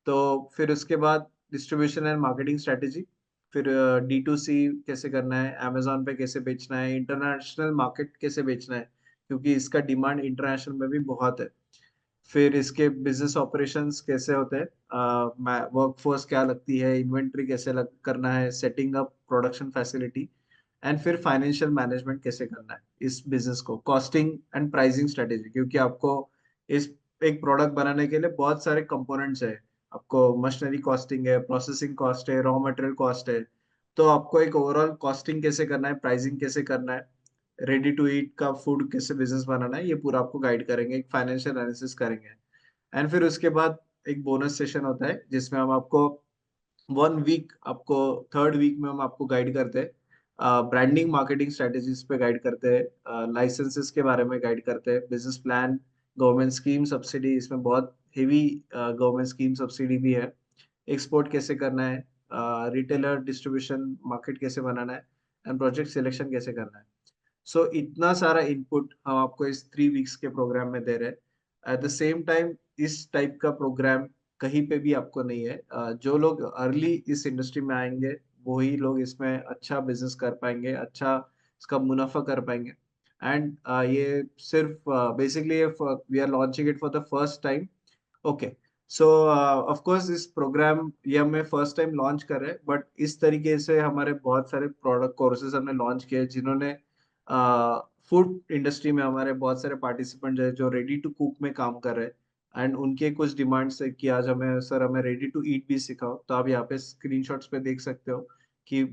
तो फिर उसके बाद डिस्ट्रीब्यूशन एंड मार्केटिंग स्ट्रेटेजी, फिर D2C कैसे करना है, अमेजोन पे कैसे बेचना है, इंटरनेशनल मार्केट कैसे बेचना है, क्योंकि इसका डिमांड इंटरनेशनल में भी बहुत है। फिर इसके बिजनेस ऑपरेशंस कैसे होते हैं, वर्कफोर्स क्या लगती है, इन्वेंट्री कैसे करना है, setting up production facility, and फिर फाइनेंशियल मैनेजमेंट कैसे करना है इस बिजनेस को, कॉस्टिंग एंड प्राइसिंग स्ट्रेटेजी, क्योंकि आपको इस एक प्रोडक्ट बनाने के लिए बहुत सारे कंपोनेंट्स है। आपको मशीनरी कॉस्टिंग है, प्रोसेसिंग कॉस्ट है, रॉ मटेरियल कॉस्ट है। तो आपको एक ओवरऑल कॉस्टिंग कैसे करना है, प्राइसिंग कैसे करना है, रेडी टू ईट का फूड कैसे बिजनेस बनाना है, ये पूरा आपको गाइड करेंगे, एक फाइनेंशियल एनालिसिस करेंगे। एंड फिर उसके बाद एक बोनस सेशन होता है जिसमें हम आपको 1 वीक, आपको थर्ड वीक में हम आपको गाइड करते हैं, ब्रांडिंग मार्केटिंग स्ट्रेटेजीज पे गाइड करते हैं, लाइसेंसेस के बारे में गाइड करते हैं, business plan, government scheme subsidy, इसमें बहुत हेवी गवर्नमेंट स्कीम सब्सिडी भी है, एक्सपोर्ट कैसे करना है, रिटेलर डिस्ट्रीब्यूशन मार्केट कैसे बनाना है, एंड प्रोजेक्ट सिलेक्शन कैसे करना है। सो इतना सारा इनपुट हम आपको इस 3 वीक्स के प्रोग्राम में दे रहे हैं। एट द सेम टाइम इस टाइप का प्रोग्राम कहीं पे भी आपको नहीं है। जो लोग अर्ली इस इंडस्ट्री में आएंगे वही लोग इसमें अच्छा बिजनेस कर पाएंगे, अच्छा इसका मुनाफा कर पाएंगे। एंड ये सिर्फ basically we are launching it for the first time. Okay, so of course इस प्रोग्राम ये हमें फर्स्ट टाइम लॉन्च कर रहे हैं, बट इस तरीके से हमारे बहुत सारे प्रोडक्ट कोर्सेज हमने लॉन्च किए जिन्होंने फूड इंडस्ट्री में हमारे बहुत सारे पार्टिसिपेंट है जो रेडी टू कुक में काम कर रहे हैं, एंड उनके कुछ डिमांड्स है कि आज हमें सर हमें रेडी टू ईट भी सिखाओ। तो आप यहाँ पे स्क्रीनशॉट्स पे देख सकते हो कि